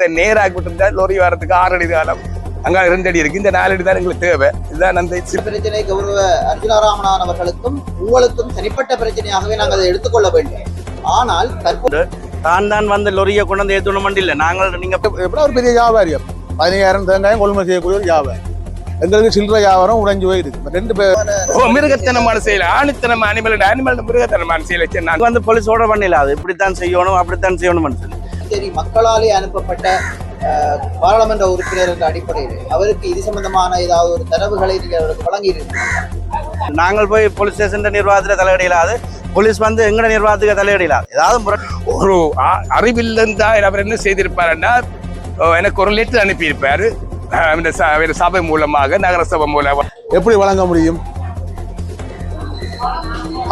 இடத்தை நேராக்கி விட்டுருந்தா லோரி வரத்துக்கு 6 அடி காலம், அங்க 2 அடி இருக்கு. இந்த 4 அடி தான் எங்களுக்கு தேவை. இதுதான் அந்த பிரச்சனை. கௌரவ அர்ஜுனாராமன் அவர்களுக்கும் உங்களுக்கும் தனிப்பட்ட பிரச்சனையாகவே நாங்கள் அதை எடுத்துக்கொள்ள வேண்டும். ஆனால் தற்போது தான் வந்த லொரியை கொண்டு வந்து ஏற்றணும் இல்லை. நாங்கள் நீங்க எப்படி ஒரு பெரிய வியாபாரியம் 15,000 தேங்காயம் கொள்முதல் செய்யக்கூடிய ஒரு வியாபாரி. எங்களுக்கு சில்லற வியாபாரம் உடைஞ்சு போயிருக்கு. 2 பேர் மிருகத்தனமான செயல், ஆணித்தனமான அனிமல் மிருகத்தனமான செயலை நாங்கள் வந்து போலீஸ் ஓட பண்ணல. அது இப்படித்தான் செய்யணும், அப்படித்தான் செய்யணும்னு சொல்லி சரி, மக்களாலே அனுப்பப்பட்ட பாராளுமன்ற உறுப்பினர் என்ற அடிப்படையில் அவருக்கு இது சம்பந்தமான ஏதாவது ஒரு தரவுகளை நீங்கள் அவருக்கு வழங்கியிருக்கீங்க? நாங்கள் போய் போலீஸ் ஸ்டேஷன் நிர்வாகத்தில் தலையிடலாது, போலீஸ் வந்து எங்கட நிர்வாகத்துக்கு தலையிடலாது. ஏதாவது ஒரு அறிவில் இருந்தா அவர் என்ன செய்திருப்பாருன்னா, எனக்கு ஒரு லெட்டர் அனுப்பியிருப்பாரு சபை மூலமாக, நகர சபை மூலமாக. எப்படி வழங்க முடியும்?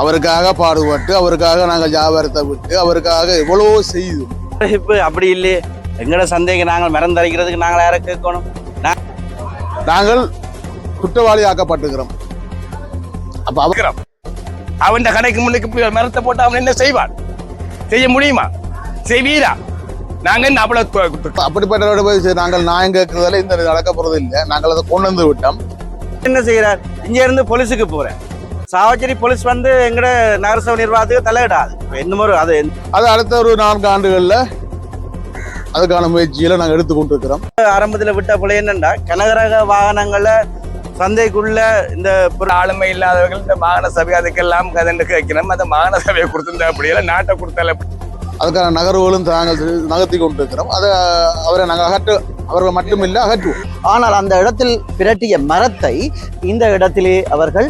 அவருக்காக பாடுபட்டு, அவருக்காக நாங்கள் வியாபாரத்தை விட்டு, அவருக்காக எவ்வளவோ செய்தோம். இப்போ அப்படி இல்லையே. எங்கட சந்தேகம் நாங்கள் மறந்தறிக்கிறதுக்கு நாங்கள் யாரை கேட்கணும்? நாங்கள் குற்றவாளி ஆக்கப்பட்டுக்கிறோம். அப்ப அவன் கடைக்கு முன்னுக்கு மரத்தை போட்டு அவன் என்ன செய்வான்? செய்ய முடியுமா? செய்வீரா? நாங்க என்ன அப்படிப்பட்ட போய் நாங்கள் நியாயம் கேட்கறதால இந்த நடக்க போறது இல்லை. நாங்கள் அதை கொண்டு வந்து விட்டோம். என்ன செய்யறார்? இங்க இருந்து போலீஸுக்கு போறேன். சாவச்சேரி போலீஸ் வந்து எங்கட நகரசபை நிர்வாகத்துக்கு தலையிடாது. இன்னும் அது அடுத்த ஒரு 4 ஆண்டுகள்ல அதுக்கான முயற்சியில நாங்கள் எடுத்துக்கொண்டு இருக்கிறோம். ஆரம்பத்தில் விட்ட போல என்னண்டா, கனகரக வாகனங்களை சந்தைக்குள்ள இந்த ஆளுமை இல்லாதவர்கள் இந்த மாகாண சபை அதுக்கெல்லாம் கதண்டு கேட்கணும். அந்த மாகாண சபையை கொடுத்திருந்தா அப்படியெல்லாம் நாட்டை கொடுத்தால அதுக்கான நகர்வுகளும் நாங்கள் நகர்த்தி கொண்டு இருக்கிறோம். அதை அவரை நாங்கள் அவர்கள் மட்டுமில்லை அகற்றுவோம். ஆனால் அந்த இடத்தில் பிரட்டிய மரத்தை இந்த இடத்திலே அவர்கள்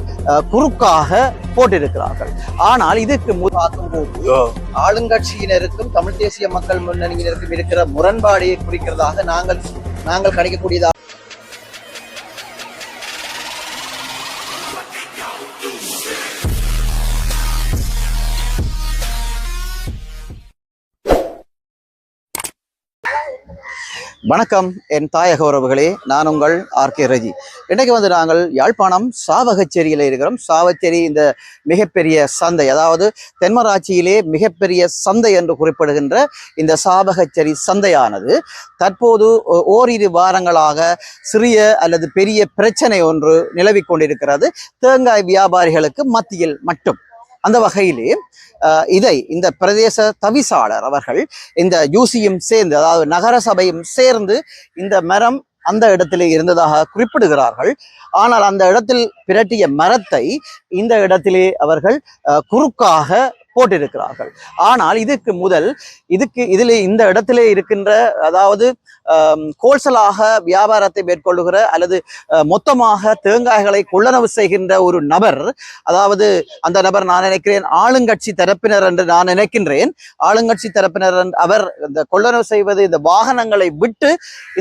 குறுக்காக போட்டிருக்கிறார்கள். ஆனால் இதுக்கு பார்க்கும் போது ஆளுங்கட்சியினருக்கும் தமிழ் தேசிய மக்கள் முன்னணியினருக்கும் இருக்கிற முரண்பாடையை குறிக்கிறதாக நாங்கள் கணிக்கக்கூடியதாக. வணக்கம் என் தாயக உறவுகளே, நான் உங்கள் ஆர்கே ரஜி. இன்றைக்கு வந்து நாங்கள் யாழ்ப்பாணம் சாவகச்சேரியில் இருக்கிறோம். சாவச்சேரி இந்த மிகப்பெரிய சந்தை, அதாவது தென்மராட்சியிலே மிகப்பெரிய சந்தை என்று குறிப்பிடுகின்ற இந்த சாவகச்சேரி சந்தையானது தற்போது ஓரிரு வாரங்களாக சிறிய அல்லது பெரிய பிரச்சனை ஒன்று நிலவிக் கொண்டிருக்கிறது, தேங்காய் வியாபாரிகளுக்கு மத்தியில் மட்டும். அந்த வகையிலே இந்த பிரதேச தவிசாளர் அவர்கள் இந்த யூசியும் சேர்ந்து, அதாவது நகர சபையும் சேர்ந்து இந்த மரம் அந்த இடத்திலே இருந்ததாக குறிப்பிடுகிறார்கள். ஆனால் அந்த இடத்தில் பிரட்டிய மரத்தை இந்த இடத்திலே அவர்கள் குறுக்காக போட்டிருக்கிறார்கள். ஆனால் இதில் இந்த இடத்திலே இருக்கின்ற, அதாவது கோல்சலாக வியாபாரத்தை மேற்கொள்ளுகிற அல்லது மொத்தமாக தேங்காய்களை கொள்ளளவு செய்கின்ற ஒரு நபர், அதாவது அந்த நபர் நான் நினைக்கிறேன் ஆளுங்கட்சி தரப்பினர் என்று நான் நினைக்கின்றேன். ஆளுங்கட்சி தரப்பினர் அவர் இந்த கொள்ளளவு செய்வது, இந்த வாகனங்களை விட்டு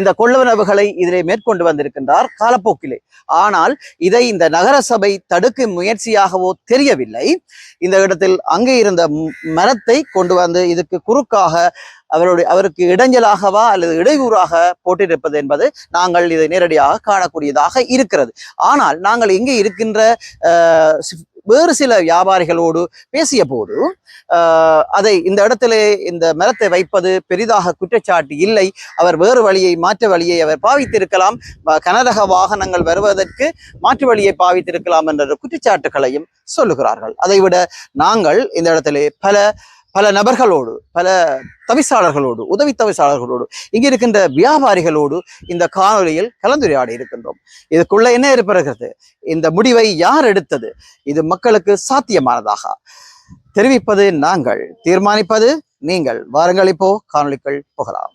இந்த கொள்ளளவுகளை இதிலே மேற்கொண்டு வந்திருக்கின்றார் காலப்போக்கிலே. ஆனால் இதை இந்த நகர சபை தடுக்கும் முயற்சியாகவோ தெரியவில்லை. இந்த இடத்தில் அங்கே இருந்த மரத்தை கொண்டு வந்து இதுக்கு குறுக்காக அவருக்கு இடைஞ்சலாகவா அல்லது இடையூறாக போட்டிருப்பது என்பது நாங்கள் இதை நேரடியாக காணக்கூடியதாக இருக்கிறது. ஆனால் நாங்கள் இங்கே இருக்கின்ற வேறு சில வியாபாரிகளோடு பேசிய போது அதை இந்த இடத்திலே இந்த மரத்தை வைப்பது பெரிதாக குற்றச்சாட்டு இல்லை. அவர் வேறு வழியை, மாற்று வழியை அவர் பாவித்திருக்கலாம், கனரக வாகனங்கள் வருவதற்கு மாற்று வழியை பாவித்திருக்கலாம் என்ற குற்றச்சாட்டுகளையும் சொல்லுகிறார்கள். அதைவிட நாங்கள் இந்த இடத்திலே பல நபர்களோடு, பல தவிசாளர்களோடு, உதவி தவிசாளர்களோடு, இங்க இருக்கின்ற வியாபாரிகளோடு இந்த காணொலியில் கலந்துரையாடி இருக்கின்றோம். இதுக்குள்ள என்ன இருக்கிறது? இந்த முடிவை யார் எடுத்தது? இது மக்களுக்கு சாத்தியமானதாக? தெரிவிப்பது நாங்கள், தீர்மானிப்பது நீங்கள். வாருங்கள், இப்போ காணொலிக்குள் போகலாம்.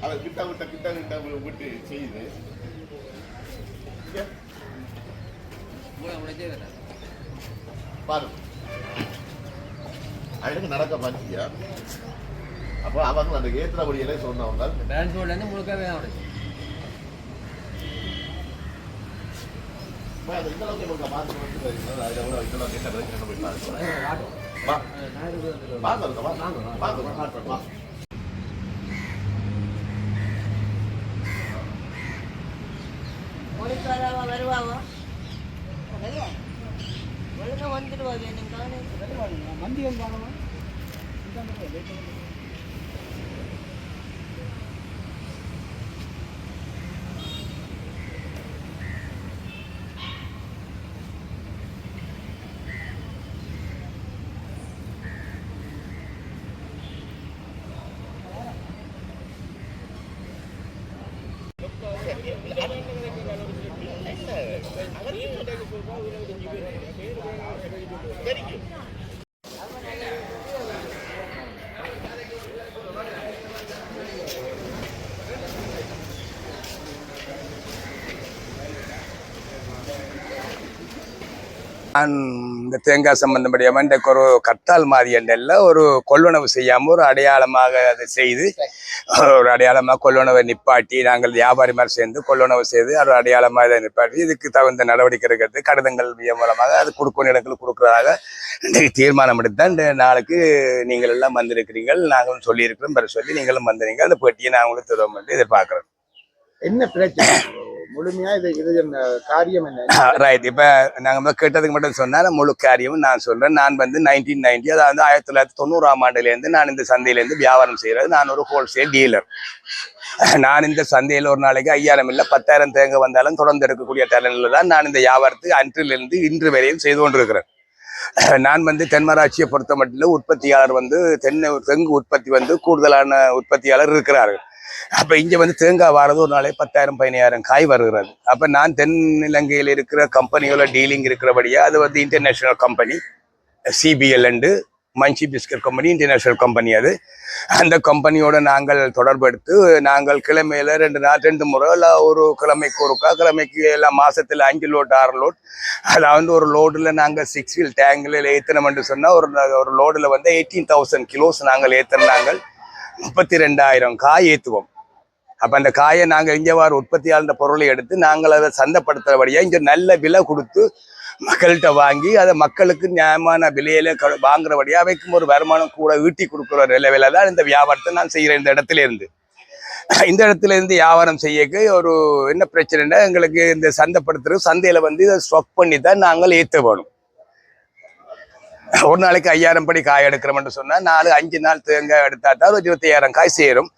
அவர் கிட்ட விட்டு செய்து பாருங்க அதுக்கு நடக்க மாட்டியா அப்போ அவங்க அந்த ஏற்றபடியிலே சொன்னவங்க முழுக்கவே வருவாங்க வந்துடுவாங்க மந்தியம் பார்க்கணும் நான் இந்த தேங்காய் சம்பந்தப்படியாக இன்றைக்கு ஒரு கட்டால் மாதிரி என்றல்ல ஒரு கொள்வனவு செய்யாமல் ஒரு அடையாளமாக அதை செய்து ஒரு அடையாளமாக கொள்வனவை நிப்பாட்டி நாங்கள் வியாபாரி மாதிரி சேர்ந்து கொள்வனவு செய்து ஒரு அடையாளமாக இதை நிப்பாட்டி இதுக்கு தகுந்த நடவடிக்கை எடுக்கிறது கடிதங்கள் மூலமாக அது கொடுக்கும் இடங்களுக்கு கொடுக்குறதாக இன்றைக்கு தீர்மானம் எடுத்தால் இந்த நாளுக்கு நீங்கள் எல்லாம் வந்திருக்கிறீர்கள் நாங்களும் சொல்லியிருக்கிறோம் பெற சொல்லி நீங்களும் வந்துறீங்க அந்த பேட்டியை நாங்களும் தருவோம் என்று எதிர்பார்க்குறோம். என்ன பிரச்சனை முழுமையா இது காரியம் என்ன ரைட். இப்ப நாங்க கேட்டதுக்கு மட்டும் சொன்னா முழு காரியமும் நான் சொல்றேன். நான் வந்து 1990 அதாவது 1990ஆம் ஆண்டுலேருந்து நான் இந்த சந்தையிலேருந்து வியாபாரம் செய்யறது. நான் ஒரு ஹோல்சேல் டீலர். நான் இந்த சந்தையில் ஒரு நாளைக்கு 5000 இல்லை 10,000 தேங்க வந்தாலும் தொடர்ந்து எடுக்கக்கூடிய டேலண்ட்ல தான் நான் இந்த வியாபாரத்துக்கு அன்றிலிருந்து இன்று வரையும் செய்து கொண்டிருக்கிறேன். நான் வந்து தென்மராட்சியை பொறுத்த மட்டும் உற்பத்தியாளர் வந்து தெங்கு உற்பத்தி வந்து கூடுதலான உற்பத்தியாளர் இருக்கிறார்கள். அப்ப இங்க வந்து தேங்காய் வாரது ஒரு நாளே 10,000 15,000 காய் வருகிறது. அப்ப நான் தென் இலங்கையில் இருக்கிற கம்பெனியோட டீலிங் இருக்கிறபடியா அது வந்து international company CPL and Manjhi biscuit company international company. அது அந்த கம்பெனியோட நாங்கள் தொடர்பு எடுத்து நாங்கள் கிழமையில 2 முறை இல்லை ஒரு கிழமைக்கு ஒருக்கா கிழமைக்கு எல்லாம் மாசத்துல 5 லோட் 6 லோட் அதாவது ஒரு லோடுல நாங்கள் 6 வீல் டேங்கில் ஏத்தனோம்னு சொன்னா ஒரு லோடுல வந்து 18,000 கிலோஸ் நாங்கள் ஏத்தினாங்கள் 32,000 காய் ஏற்றுவோம். அப்போ அந்த காயை நாங்கள் இங்கே வார உற்பத்தியாளர் பொருளை எடுத்து நாங்கள் அதை சந்தைப்படுத்துறபடியாக இங்கே நல்ல விலை கொடுத்து மக்கள்கிட்ட வாங்கி அதை மக்களுக்கு நியாயமான விலையில வாங்குறபடியாக அவைக்கும் ஒரு வருமானம் கூட ஈட்டி கொடுக்குற நிலவில தான் இந்த வியாபாரத்தை நான் செய்கிறேன். இந்த இடத்துல இருந்து வியாபாரம் செய்யக்கு ஒரு என்ன பிரச்சனைன்னா எங்களுக்கு இந்த சந்தைப்படுத்துறது சந்தையில் வந்து இதை ஸ்டாக் பண்ணி தான் நாங்கள் ஏற்ற வேணும். ஒரு நாளைக்கு 5000 படி காய் எடுக்கிறோம்னு சொன்னா 4-5 நாள் தேங்காய் எடுத்தா தான் 25,000 காய் சேரும்.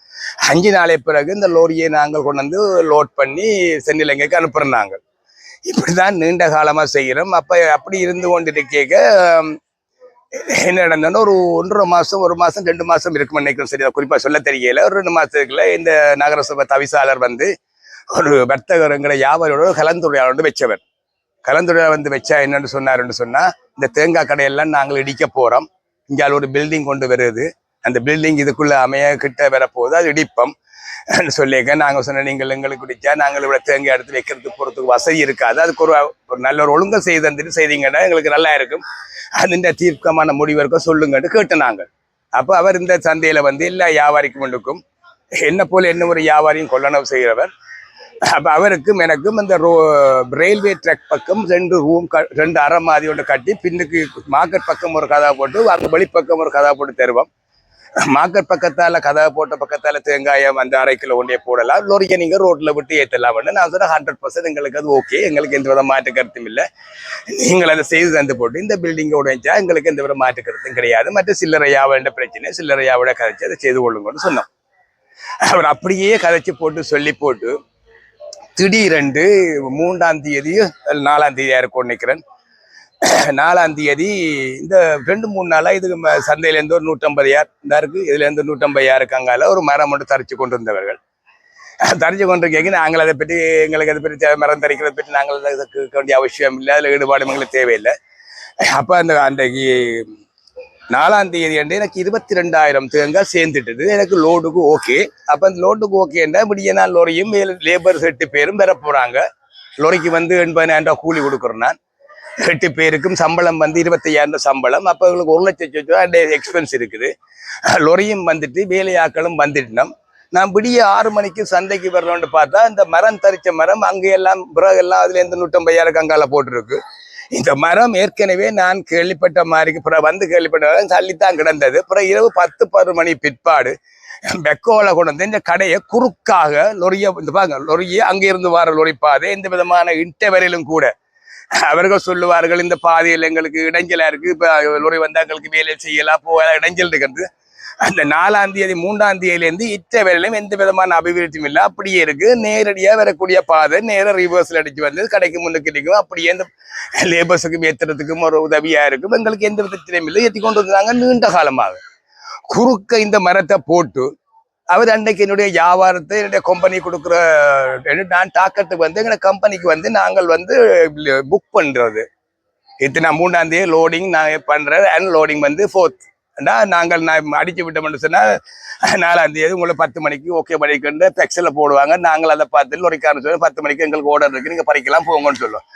5 நாளை பிறகு இந்த லோரியை நாங்கள் கொண்டு வந்து லோட் பண்ணி சென்னிலங்கைக்கு அனுப்புறோம். நாங்கள் இப்படிதான் நீண்ட காலமா செய்கிறோம். அப்படி இருந்து கொண்டிருக்க என்ன நடந்தோன்னா ஒரு 1.5 மாசம் 1 மாசம் 2 மாசம் இருக்கும் நினைக்கிறோம். சரியா குறிப்பா சொல்ல தெரியல. ஒரு 2 மாசத்துக்குள்ள இந்த நகரசபை தவிசாளர் வந்து ஒரு வர்த்தகருங்கிற வியாபாரியோட ஒரு கலந்துரையாடல் வச்சவர். கலந்துரையாடல் வந்து வச்சா என்னன்னு சொன்னாருன்னு சொன்னா இந்த தேங்காய் கடையெல்லாம் நாங்கள் இடிக்க போறோம். இங்கே ஒரு பில்டிங் கொண்டு வருது. அந்த பில்டிங் இதுக்குள்ள அமைய கிட்ட வரப்போகுது. அது இடிப்போம் சொல்லியிருக்கேன். நாங்கள் சொன்ன நீங்கள் எங்களுக்கு பிடிச்சா நாங்கள் இவ்வளோ தேங்காய் எடுத்து வைக்கிறதுக்கு போகிறதுக்கு வசதி இருக்காது. அதுக்கு ஒரு நல்ல ஒரு ஒழுங்கை செய்து தந்துட்டு செய்தீங்கன்னா எங்களுக்கு நல்லா இருக்கும். அது தீர்க்கமான முடிவு இருக்க சொல்லுங்கன்னு கேட்டு நாங்கள். அப்போ அவர் இந்த சந்தையில வந்து எல்லா வியாபாரிக்கும் ஒன்றுக்கும் என்ன போல என்ன ஒரு வியாபாரியும் கொள்ளனவு செய்கிறவர். அப்போ அவருக்கும் எனக்கும் இந்த ரயில்வே ட்ராக் பக்கம் 2 அரை மாதிரி ஒன்று கட்டி பின்னுக்கு மார்க்கெட் பக்கம் ஒரு கதா போட்டு அங்கே வெளிப்பக்கம் ஒரு கதா போட்டு தருவோம். மார்க்கெட் பக்கத்தால கதா போட்ட பக்கத்தால தேங்காயம் அந்த 1/2 கிலோ ஒன்றிய போடலாம். லோரியை நீங்க ரோட்ல விட்டு ஏற்றலாம்னு நான் சொன்னேன். 100% எங்களுக்கு அது ஓகே. எங்களுக்கு எந்த வித மாற்று கருத்தும் இல்லை. நீங்கள் அதை செய்து தந்து போட்டு இந்த பில்டிங்கை உடைஞ்சா எங்களுக்கு எந்த வித மாற்று கருத்தும் கிடையாது. மற்ற சில்லறையாவோட பிரச்சனை சில்லறையாவோட கதைச்சு அதை செய்து கொள்ளுங்கன்னு சொன்னோம். அவர் அப்படியே கதைச்சு போட்டு சொல்லி போட்டு திடீரென்று 3ஆம் தேதி 4ஆம் தேதியா இருக்கும் நினைக்கிறேன். 4ஆம் தேதி இந்த 2-3 நாளா இதுக்கு சந்தையிலேருந்து ஒரு 150,000 இருக்கு. இதுல இருந்து 150,000 இருக்காங்கால ஒரு மரம் மட்டும் தரிச்சு கொண்டு வந்தவர்கள் தரிச்சு கொண்டிருக்கீங்க. நாங்கள் அதை பற்றி எங்களுக்கு அதை பற்றி மரம் தரிக்கிறத பற்றி நாங்கள் அதுக்கு வேண்டிய அவசியம் இல்லை. அதில் ஈடுபாடு எங்களுக்கு தேவையில்லை. அப்போ அன்றைக்கு 4ஆம் தேதி அன்று எனக்கு 22,000 தேங்காய் சேர்ந்துட்டது. எனக்கு லோடுக்கு ஓகே. அப்போ அந்த லோடுக்கு ஓகேன்னா விடிய நாள் லொரியும் லேபர் 8 பேரும் பெற போகிறாங்க. லொரிக்கு வந்து 80,000 கூலி கொடுக்குறேன் நான். 8 பேருக்கும் சம்பளம் வந்து 25,000 சம்பளம். அப்போ எங்களுக்கு 1,00,000 எக்ஸ்பென்ஸ் இருக்குது. லொரியும் வந்துட்டு வேலையாக்களும் வந்துட்டோம். நான் விடிய 6 மணிக்கு சந்தைக்கு வரணும்னு பார்த்தா இந்த மரம் தரிச்ச மரம் அங்கெல்லாம் பிறகெல்லாம் அதுல இருந்து 150,000 அங்கால போட்டிருக்கு. இந்த மரம் ஏற்கனவே நான் கேள்விப்பட்ட மாதிரி வந்து கேள்விப்பட்ட தள்ளித்தான் கிடந்தது. அப்புறம் இரவு 10-11 மணி பிற்பாடு பெக்கோல கொண்டு வந்து இந்த கடையை குறுக்காக லொரியை பாருங்க, லொரியை அங்கிருந்து வர லொரி பாதை எந்த விதமான இன்டர்வெல்லும் கூட அவர்கள் சொல்லுவார்கள் இந்த பாதையில் எங்களுக்கு இடைஞ்சலா இருக்கு, இப்ப லொரி வந்து எங்களுக்கு வேலை செய்யலாம் போகலாம் இடைஞ்சல் இருக்கிறது. அந்த 4ஆம் தேதி 3ஆம் தேதியிலேருந்து இன்டர்வெல்லும் எந்த விதமான அபிவிருத்தியும் இல்லை, அப்படியே இருக்கு. நேரடியாக வரக்கூடிய பாதை நேரம் ரிவர்ஸில் அடிச்சு வந்து கடைக்கு முன்னுக்கு இருக்கும். அப்படியே இந்த லேபர்ஸுக்கும் ஏற்றுறதுக்கும் ஒரு உதவியா இருக்கும். எங்களுக்கு எந்த விதத்திலையும் இல்லை. ஏற்றி கொண்டு வந்தாங்க நீண்ட காலமாக. குறுக்க இந்த மரத்தை போட்டு அவர் அன்னைக்கு என்னுடைய வியாபாரத்தை என்னுடைய கம்பெனி கொடுக்குற நான் டாக்கெட்டுக்கு வந்து எங்க கம்பெனிக்கு வந்து நாங்கள் வந்து புக் பண்றது இத்தனை 3ஆம் தேதி லோடிங் நான் பண்றேன். அன்லோடிங் வந்து 4th நாங்கள் நான் அடிச்சு விட்டோம்னு சொன்னா 4ஆம் தேதி உங்களை 10 மணிக்கு ஓகே பண்ணிக்கிட்டு பெக்ஸில் போடுவாங்க. நாங்கள் அதை பார்த்து லொரிக்காரன்னு சொல்லி 10 மணிக்கு எங்களுக்கு ஓர்டர் இருக்கு, நீங்க பறிக்கலாம் போங்கன்னு சொல்லுவோம்.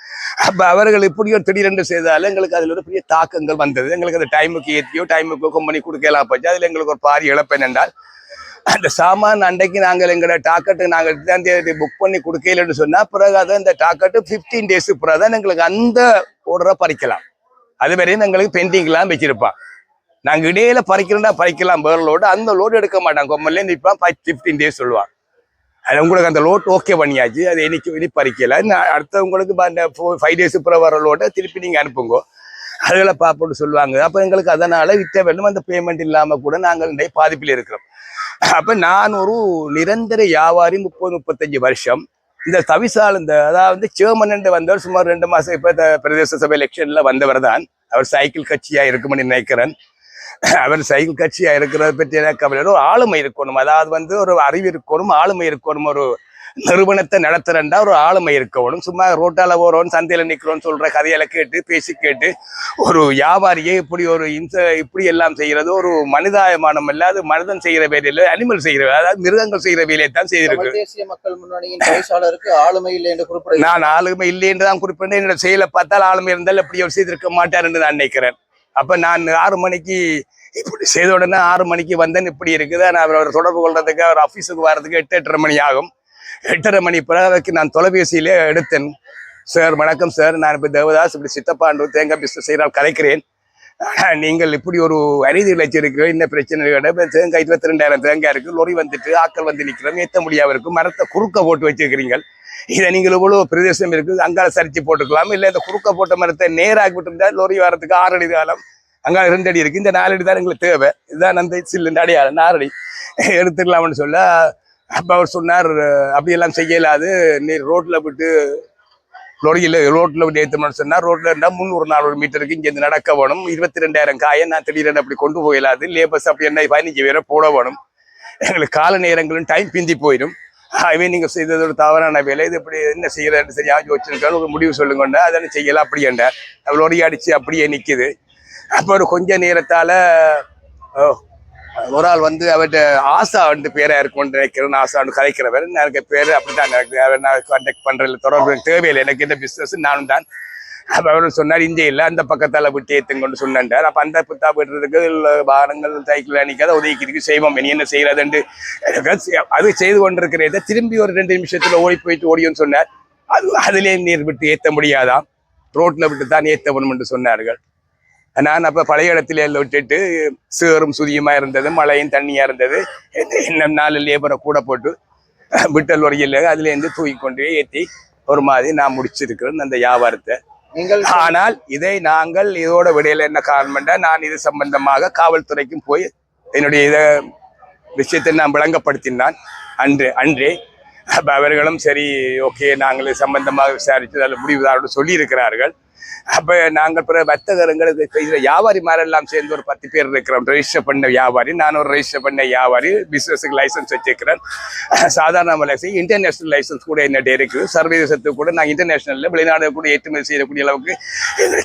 அப்ப அவர்கள் இப்படியோ திடீரென்று செய்தாலும் எங்களுக்கு அதுல ஒரு பெரிய தாக்கங்கள் வந்தது. எங்களுக்கு அந்த டைமுக்கு ஏற்றியோ டைமுக்கு கம்பெனி கொடுக்கலாம் போச்சு. அதுல எங்களுக்கு ஒரு பாரி இழப்பேன் என்றால் அந்த சாமான் அன்றைக்கு நாங்கள் எங்களோட டாக்கெட்டு நாங்கள் 8ஆம் தேதி புக் பண்ணி கொடுக்கலன்னு சொன்னா பிறகு அதை அந்த டாக்கெட்டு 15 டேஸ் பிறகு தான் எங்களுக்கு அந்த ஓர்டரை பறிக்கலாம். அது வரையும் எங்களுக்கு பெண்டிங்லாம் வச்சிருப்பான். நாங்க இடையில பறிக்கிறோம்னா பறிக்கலாம் வேற லோடு, அந்த லோடு எடுக்க மாட்டாங்க. கொம்மல்ல நிற்பான் 15 டேஸ் சொல்லுவாங்க. அது உங்களுக்கு அந்த லோட் ஓகே பண்ணியாச்சு, அது இனி பறிக்கல. அடுத்த உங்களுக்கு அந்த 5 டேஸ் பிறகு வர லோட்டை திருப்பி நீங்க அனுப்புங்க, அதுகளை பார்ப்போட்டு சொல்லுவாங்க. அப்ப எங்களுக்கு அதனால விட்ட வேணும் அந்த பேமெண்ட் இல்லாம கூட நாங்கள் நிறைய பாதிப்பில் இருக்கிறோம். அப்ப நான் ஒரு நிரந்தர வியாபாரி 30-35 வருஷம். இந்த தவிசால் இந்த அதாவது சேர்மன் வந்தவர் சுமார் 2 மாசம் இப்ப பிரதேச சபை எலெக்ஷன்ல வந்தவர் தான். அவர் சைக்கிள் கட்சியா இருக்கும்னு நினைக்கிறேன். அவர் சைக்கிள் கட்சியா இருக்கிறத பற்றி எனக்கு ஒரு ஆளுமை இருக்கணும், அதாவது வந்து ஒரு அறிவு இருக்கணும், ஆளுமை இருக்கணும். ஒரு நிறுவனத்தை நடத்துறேன்டா ஒரு ஆளுமை இருக்கணும். சும்மா ரோட்டால போறோம் சந்தையில நிக்கிறோம்னு சொல்ற கதையில கேட்டு பேசி கேட்டு ஒரு வியாபாரியை இப்படி ஒரு இப்படி எல்லாம் செய்யறது ஒரு மனிதாயமானம் இல்ல. அது மனிதன் செய்யற வேலையில அனிமல் செய்யற, அதாவது மிருகங்கள் செய்யற வேலையை தான் செய்திருக்கு. தேசிய மக்கள் முன்னணியின் பேச்சாளருக்கு ஆளுமை இல்லை என்று குறிப்பிட நான் ஆளுமை இல்லை என்று தான் குறிப்பிட்டேன். என்னோட செயலை பார்த்தால் ஆளுமை இருந்தால் இப்படி அவர் செய்திருக்க மாட்டார் என்று நான் நினைக்கிறேன். அப்ப நான் 6 மணிக்கு இப்படி செய்த உடனே 6 மணிக்கு வந்தேன் இப்படி இருக்குது. நான் அவரோட தொடர்பு கொள்றதுக்கு அவர் ஆஃபீஸுக்கு வர்றதுக்கு 8-8:30 மணி ஆகும். 8:30 மணி பிறகு நான் தொலைபேசியிலே எடுத்தேன். சார் வணக்கம் சார், நான் இப்போ தேவதாஸ் இப்படி சித்தப்பாண்டு தேங்காய் பிஸ்னஸ் செய்யறால் கலைக்கிறேன். நீங்கள் இப்படி ஒரு அநீதி இழைச்சிருக்கிறோம், என்ன பிரச்சனை கிடையாது. தேங்காய் 22,000 தேங்காய் இருக்கு, லொரி வந்துட்டு ஆக்கள் வந்து நிற்கிறோம், ஏற்ற முடியாம இருக்கு, மரத்தை குறுக்க போட்டு வச்சிருக்கிறீங்க. இதை நீங்கள் இவ்வளவு பிரதேசம் இருக்குது அங்கால சரிச்சு போட்டுக்கலாம், இல்லை இந்த குறுக்க போட்ட மரத்தை நேராகி விட்டுருந்தா லொரி வரதுக்கு 6 அடி காலம், அங்கால 2 அடி இருக்கு, இந்த 4 அடி தான் எங்களுக்கு தேவை. இதுதான் அந்த சில்லுண்டு அடையாளம் 4 அடி எடுத்துக்கலாம்னு சொல்ல. அப்ப அவர் சொன்னார் அப்படியெல்லாம் செய்யலாது, நீ ரோட்ல விட்டு லொரியில ரோட்ல விட்டு ஏற்றணும்னு சொன்னா ரோட்ல இருந்தா 300-400 மீட்டருக்கு இங்க நடக்க வேணும். 22,000 காயை நான் திடீரென அப்படி கொண்டு போயிடாது. லேபர்ஸ் அப்படி என்ன 15 பேரை போட வேணும். எங்களுக்கு கால நேரங்களும் டைம் பிந்தி போயிடும். ஆகவே நீங்க செய்தது ஒரு தவறான வேலை, இது இப்படி என்ன செய்யறேன்னு சரியா யோசிச்சிருக்காரு, ஒரு முடிவு சொல்லுங்க. அதனை செய்யலாம் அப்படி என்றார். அவள் லொரி அடிச்சு அப்படியே நிக்குது. அப்ப ஒரு கொஞ்ச நேரத்தால ஒரு ஆள் வந்து அவர்கிட்ட ஆசா வந்து பேரா இருக்கும்னு நினைக்கிறேன். ஆசான்னு கலைக்கிறவர் எனக்கு பேரு அப்படித்தான் நான் கான்டாக்ட் பண்றதுல தொடர்பு தேவையில்லை, எனக்கு இந்த பிசினஸ் நானும் தான். அப்ப அவரு சொன்னார் இங்கே இல்லை அந்த பக்கத்தால விட்டு ஏத்துங்கன்னு சொன்னார். அப்ப அந்த புத்தா விடுறதுக்கு வாகனங்கள் சைக்கிள் அணிக்காத உதவிக்கு செய்வோம், நீ என்ன செய்யறதுண்டு அது செய்து கொண்டிருக்கிறத திரும்பி ஒரு 2 நிமிஷத்துல ஓடி போயிட்டு ஓடியோன்னு சொன்னார். அதுலேயே நீர் விட்டு ஏற்ற முடியாதாம், ரோட்ல விட்டு தான் ஏற்றணும் என்று சொன்னார்கள். நான் அப்ப பழைய இடத்துல விட்டுட்டு சேரும் சுதியுமா இருந்தது, மழையும் தண்ணியா இருந்தது. இன்னும் 4 லேபரை கூட போட்டு விட்டல் வரையில் அதுல இருந்து தூக்கி கொண்டு ஏற்றி ஒரு மாதிரி நான் முடிச்சிருக்கிறேன் அந்த வியாபாரத்தை. ஆனால் இதை நாங்கள் இதோட விடையில என்ன காரணம்னா, நான் இது சம்பந்தமாக காவல்துறைக்கும் போய் என்னுடைய விஷயத்தை நான் விளங்கப்படுத்தினான் அன்றே. அப்ப அவர்களும் சரி ஓகே நாங்கள் சம்பந்தமாக விசாரித்து அதில் முடிவுதாரோடு சொல்லி இருக்கிறார்கள். அப்போ நாங்கள் பிற வர்த்தகர்களுக்கு செய்கிற வியாபாரி மாதிரிலாம் சேர்ந்து ஒரு 10 பேர் இருக்கிறோம். ரெஜிஸ்டர் பண்ண வியாபாரி, நான் ஒரு ரெஜிஸ்டர் பண்ண வியாபாரி, பிஸ்னஸுக்கு லைசன்ஸ் வச்சிருக்கிறேன். சாதாரண லைசன்ஸ், இன்டர்நேஷனல் லைசன்ஸ் கூட என்னட்ட இருக்குது. சர்வதேசத்துக்கு கூட நான் இன்டர்நேஷனலில் வெளிநாடு கூட ஏற்றுமதி செய்யக்கூடிய அளவுக்கு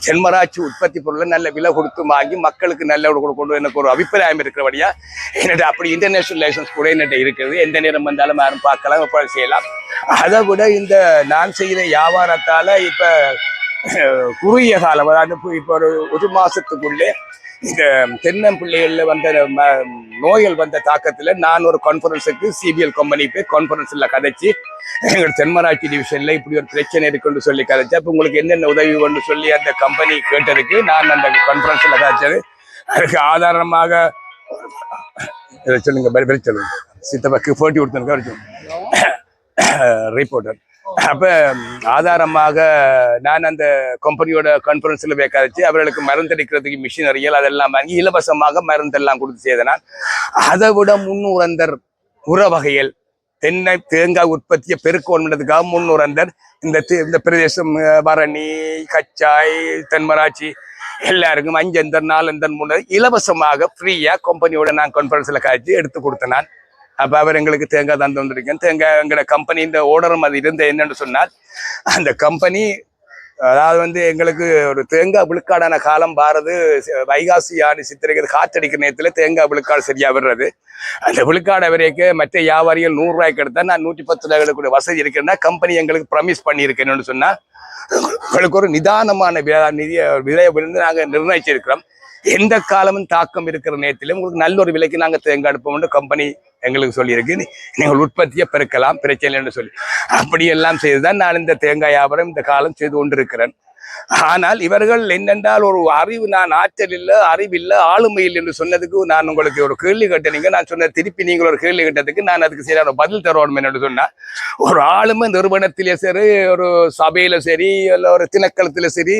தென்மராட்சி உற்பத்தி பொருளை நல்ல விலை கொடுத்து வாங்கி மக்களுக்கு நல்ல கொடுக்கணும் எனக்கு ஒரு அபிப்பிராயம் இருக்கிறபடியா என்னட்ட அப்படி இன்டர்நேஷனல் லைசன்ஸ் கூட என்னட்ட இருக்குது. எந்த நேரம் வந்தாலும் யாரும் பார்க்கலாம், எப்போ செய்யலாம். அதை விட இந்த நான் செய்கிற வியாபாரத்தால் இப்போ குறுகிய காலம், அதாவது இப்போ ஒரு மாசத்துக்குள்ளே இந்த தென்னம்பிள்ளைகளில் வந்த நோய்கள் வந்த தாக்கத்தில் நான் ஒரு கான்ஃபரன்ஸுக்கு சிபிஎல் கம்பெனி போய் கான்ஃபரன்ஸில் கதைச்சி எங்கள் தென்மராட்சி டிவிஷனில் இப்படி ஒரு பிரச்சனை இருக்குன்னு சொல்லி கதைச்சு, அப்போ உங்களுக்கு என்னென்ன உதவி கொண்டு சொல்லி அந்த கம்பெனி கேட்டதுக்கு நான் அந்த கான்ஃபரன்ஸில் கதைச்சது. அதுக்கு ஆதாரமாக சொல்லுங்க, பதில் சொல்லுங்க. சித்தப்பாக்கு போட்டி கொடுத்தனுக்கு ரிப்போர்ட்டர். அப்போ ஆதாரமாக நான் அந்த கம்பெனியோட கான்ஃபரன்ஸில் வைக்காச்சு அவர்களுக்கு மருந்தடிக்கிறதுக்கு மிஷினரிகள் அதெல்லாம் வாங்கி இலவசமாக மருந்தெல்லாம் கொடுத்து செய்தனால் அதை விட 300 அந்தர் உர வகைகள் தேங்காய் உற்பத்தியை பெருக்கணுன்றதுக்காக 300 அந்தர் இந்த பிரதேசம் பரணி, கச்சாய், தென்மராட்சி எல்லாருக்கும் 5 அந்தர் 4 அந்தர் 3 இலவசமாக ஃப்ரீயாக கம்பெனியோட நான் கான்ஃபரன்ஸில் காய்ச்சி எடுத்து கொடுத்தேன் நான். அப்போ அவர் எங்களுக்கு தேங்காய் தந்து வந்திருக்கேன். தேங்காய் எங்களோட கம்பெனி இந்த ஓடரும் அது இருந்த என்னன்னு சொன்னால் அந்த கம்பெனி அதாவது எங்களுக்கு ஒரு தேங்காய் விழுக்காடான காலம் பாரது வைகாசி ஆடி சித்திரைக்கு காற்றடிக்கிற நேரத்தில் தேங்காய் விழுக்காடு சரியா விடுறது. அந்த விழுக்காடை வரைக்கும் மற்ற வியாபாரிகள் 100 ரூபாய்க்கு எடுத்தால் நான் 110 ரூபாய் எடுக்கக்கூடிய வசதி இருக்குன்னா கம்பெனி எங்களுக்கு ப்ரமிஸ் பண்ணியிருக்கேன்னு சொன்னால் உங்களுக்கு ஒரு நிதானமான விலையை விழுந்து நாங்கள் நிர்ணயிச்சிருக்கிறோம். எந்த காலமும் தாக்கம் இருக்கிற நேரத்திலும் உங்களுக்கு நல்ல ஒரு விலைக்கு நாங்கள் தேங்காய் எடுப்போம்னு கம்பெனி எங்களுக்கு சொல்லியிருக்கு. நீங்கள் உற்பத்தியை பெருக்கலாம், பிரச்சனை என்று சொல்லி அப்படியெல்லாம் செய்துதான் நான் இந்த தேங்காய் வியாபாரம் இந்த காலம் செய்து கொண்டிருக்கிறேன். ஆனால் இவர்கள் என்னென்றால் ஒரு அறிவு, நான் ஆற்றல் இல்லை, அறிவில்லை, ஆளுமை இல்லை என்று சொன்னதுக்கு நான் உங்களுக்கு ஒரு கேள்வி கேட்டீங்க. நான் சொன்ன திருப்பி நீங்கள் ஒரு கேள்வி கேட்டதுக்கு நான் அதுக்கு சரியான பதில் தரணும் என்று சொன்னால், ஒரு ஆளுமை நிறுவனத்திலே சரி, ஒரு சபையில சரி, இல்லை ஒரு திணைக்களத்தில சரி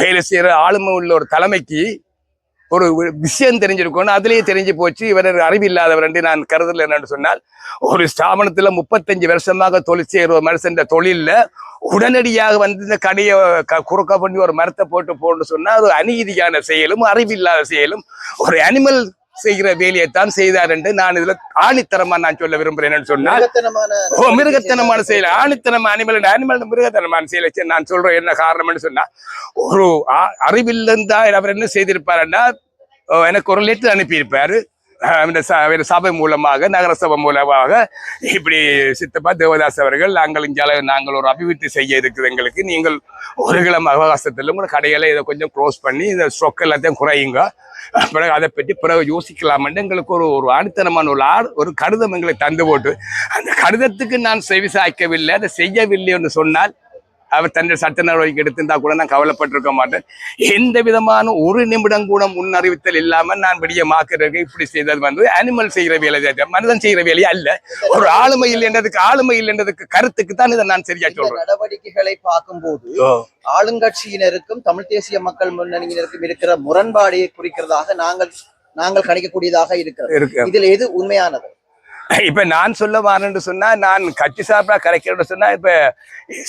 வேலை செய்கிற ஆளுமை உள்ள ஒரு தலைமைக்கு ஒரு விஷயம் தெரிஞ்சிருக்கணும். அதுலேயே தெரிஞ்சு போச்சு இவர் அறிவில்லாதவர் என்று நான் கருதல. என்னன்னு சொன்னால் ஒரு ஸ்தாபனத்தில் 35 வருஷமாக தொழில் செய்கிற மனுஷன் தொழிலில் உடனடியாக இந்த கடையை குறுக்க பண்ணி ஒரு மரத்தை போட்டு சொன்னால் அது அநீதியான செயலும் அறிவில்லாத செயலும் ஒரு அனிமல் செய்கிற வேலையைத்தான் செய்தார் என்று நான் இதுல ஆணித்தரமா நான் சொல்ல விரும்புறேன்னு சொன்னால் மிருகத்தனமான செயல், ஆணித்தனமான அனிமல் மிருகத்தனமான செயலை நான் சொல்றேன். என்ன காரணம்னு சொன்னா ஒரு அறிவில்லைந்தா அவர் என்ன செய்திருப்பாருன்னா எனக்கு ஒரு லெட்டர் அனுப்பியிருப்பாரு சபை மூலமாக, நகர சபை மூலமாக, இப்படி சித்தப்பா தேவதாஸ் அவர்கள் நாங்கள் ஒரு அபிவிருத்தி செய்ய இருக்குது, எங்களுக்கு நீங்கள் ஒரு கிழமை அவகாசத்தில் உங்களோட கடைகளை இதை கொஞ்சம் க்ளோஸ் பண்ணி இந்த ஸ்டொக் எல்லாத்தையும் குறையுங்க, பிறகு அதை பற்றி பிறகு யோசிக்கலாம்னு எங்களுக்கு ஒரு ஆணித்தனமான ஒரு கடிதம் எங்களுக்கு தந்து போட்டு அந்த கடிதத்துக்கு நான் செவிசாய்க்கவில்லை, அதை செய்யவில்லை என்று சொன்னால் அவர் தன்னுடைய சட்ட நடவடிக்கை எடுத்திருந்தா கூட நான் கவலைப்பட்டிருக்க மாட்டேன். எந்த விதமான ஒரு நிமிடம் கூட முன்னறிவித்தல் இல்லாமல் நான் விடியமாக்குறதுக்கு இப்படி செய்தது அனிமல் செய்கிற வேலை, மனிதன் செய்கிற வேலையா அல்ல. ஒரு ஆளுமை இல்லைன்றதுக்கு கருத்துக்கு தான் இதை நான் சரியா சொல்றேன். நடவடிக்கைகளை பார்க்கும்போது ஆளுங்கட்சியினருக்கும் தமிழ் தேசிய மக்கள் முன்னணியினருக்கும் இருக்கிற முரண்பாடையை குறிக்கிறதாக நாங்கள் கணிக்கக்கூடியதாக இருக்கிறது. இதுல எது உண்மையானது? இப்ப நான் சொல்ல வரேன்னு சொன்னா, நான் கட்சி சார்பா கரைக்கிறேன்னு சொன்னா, இப்ப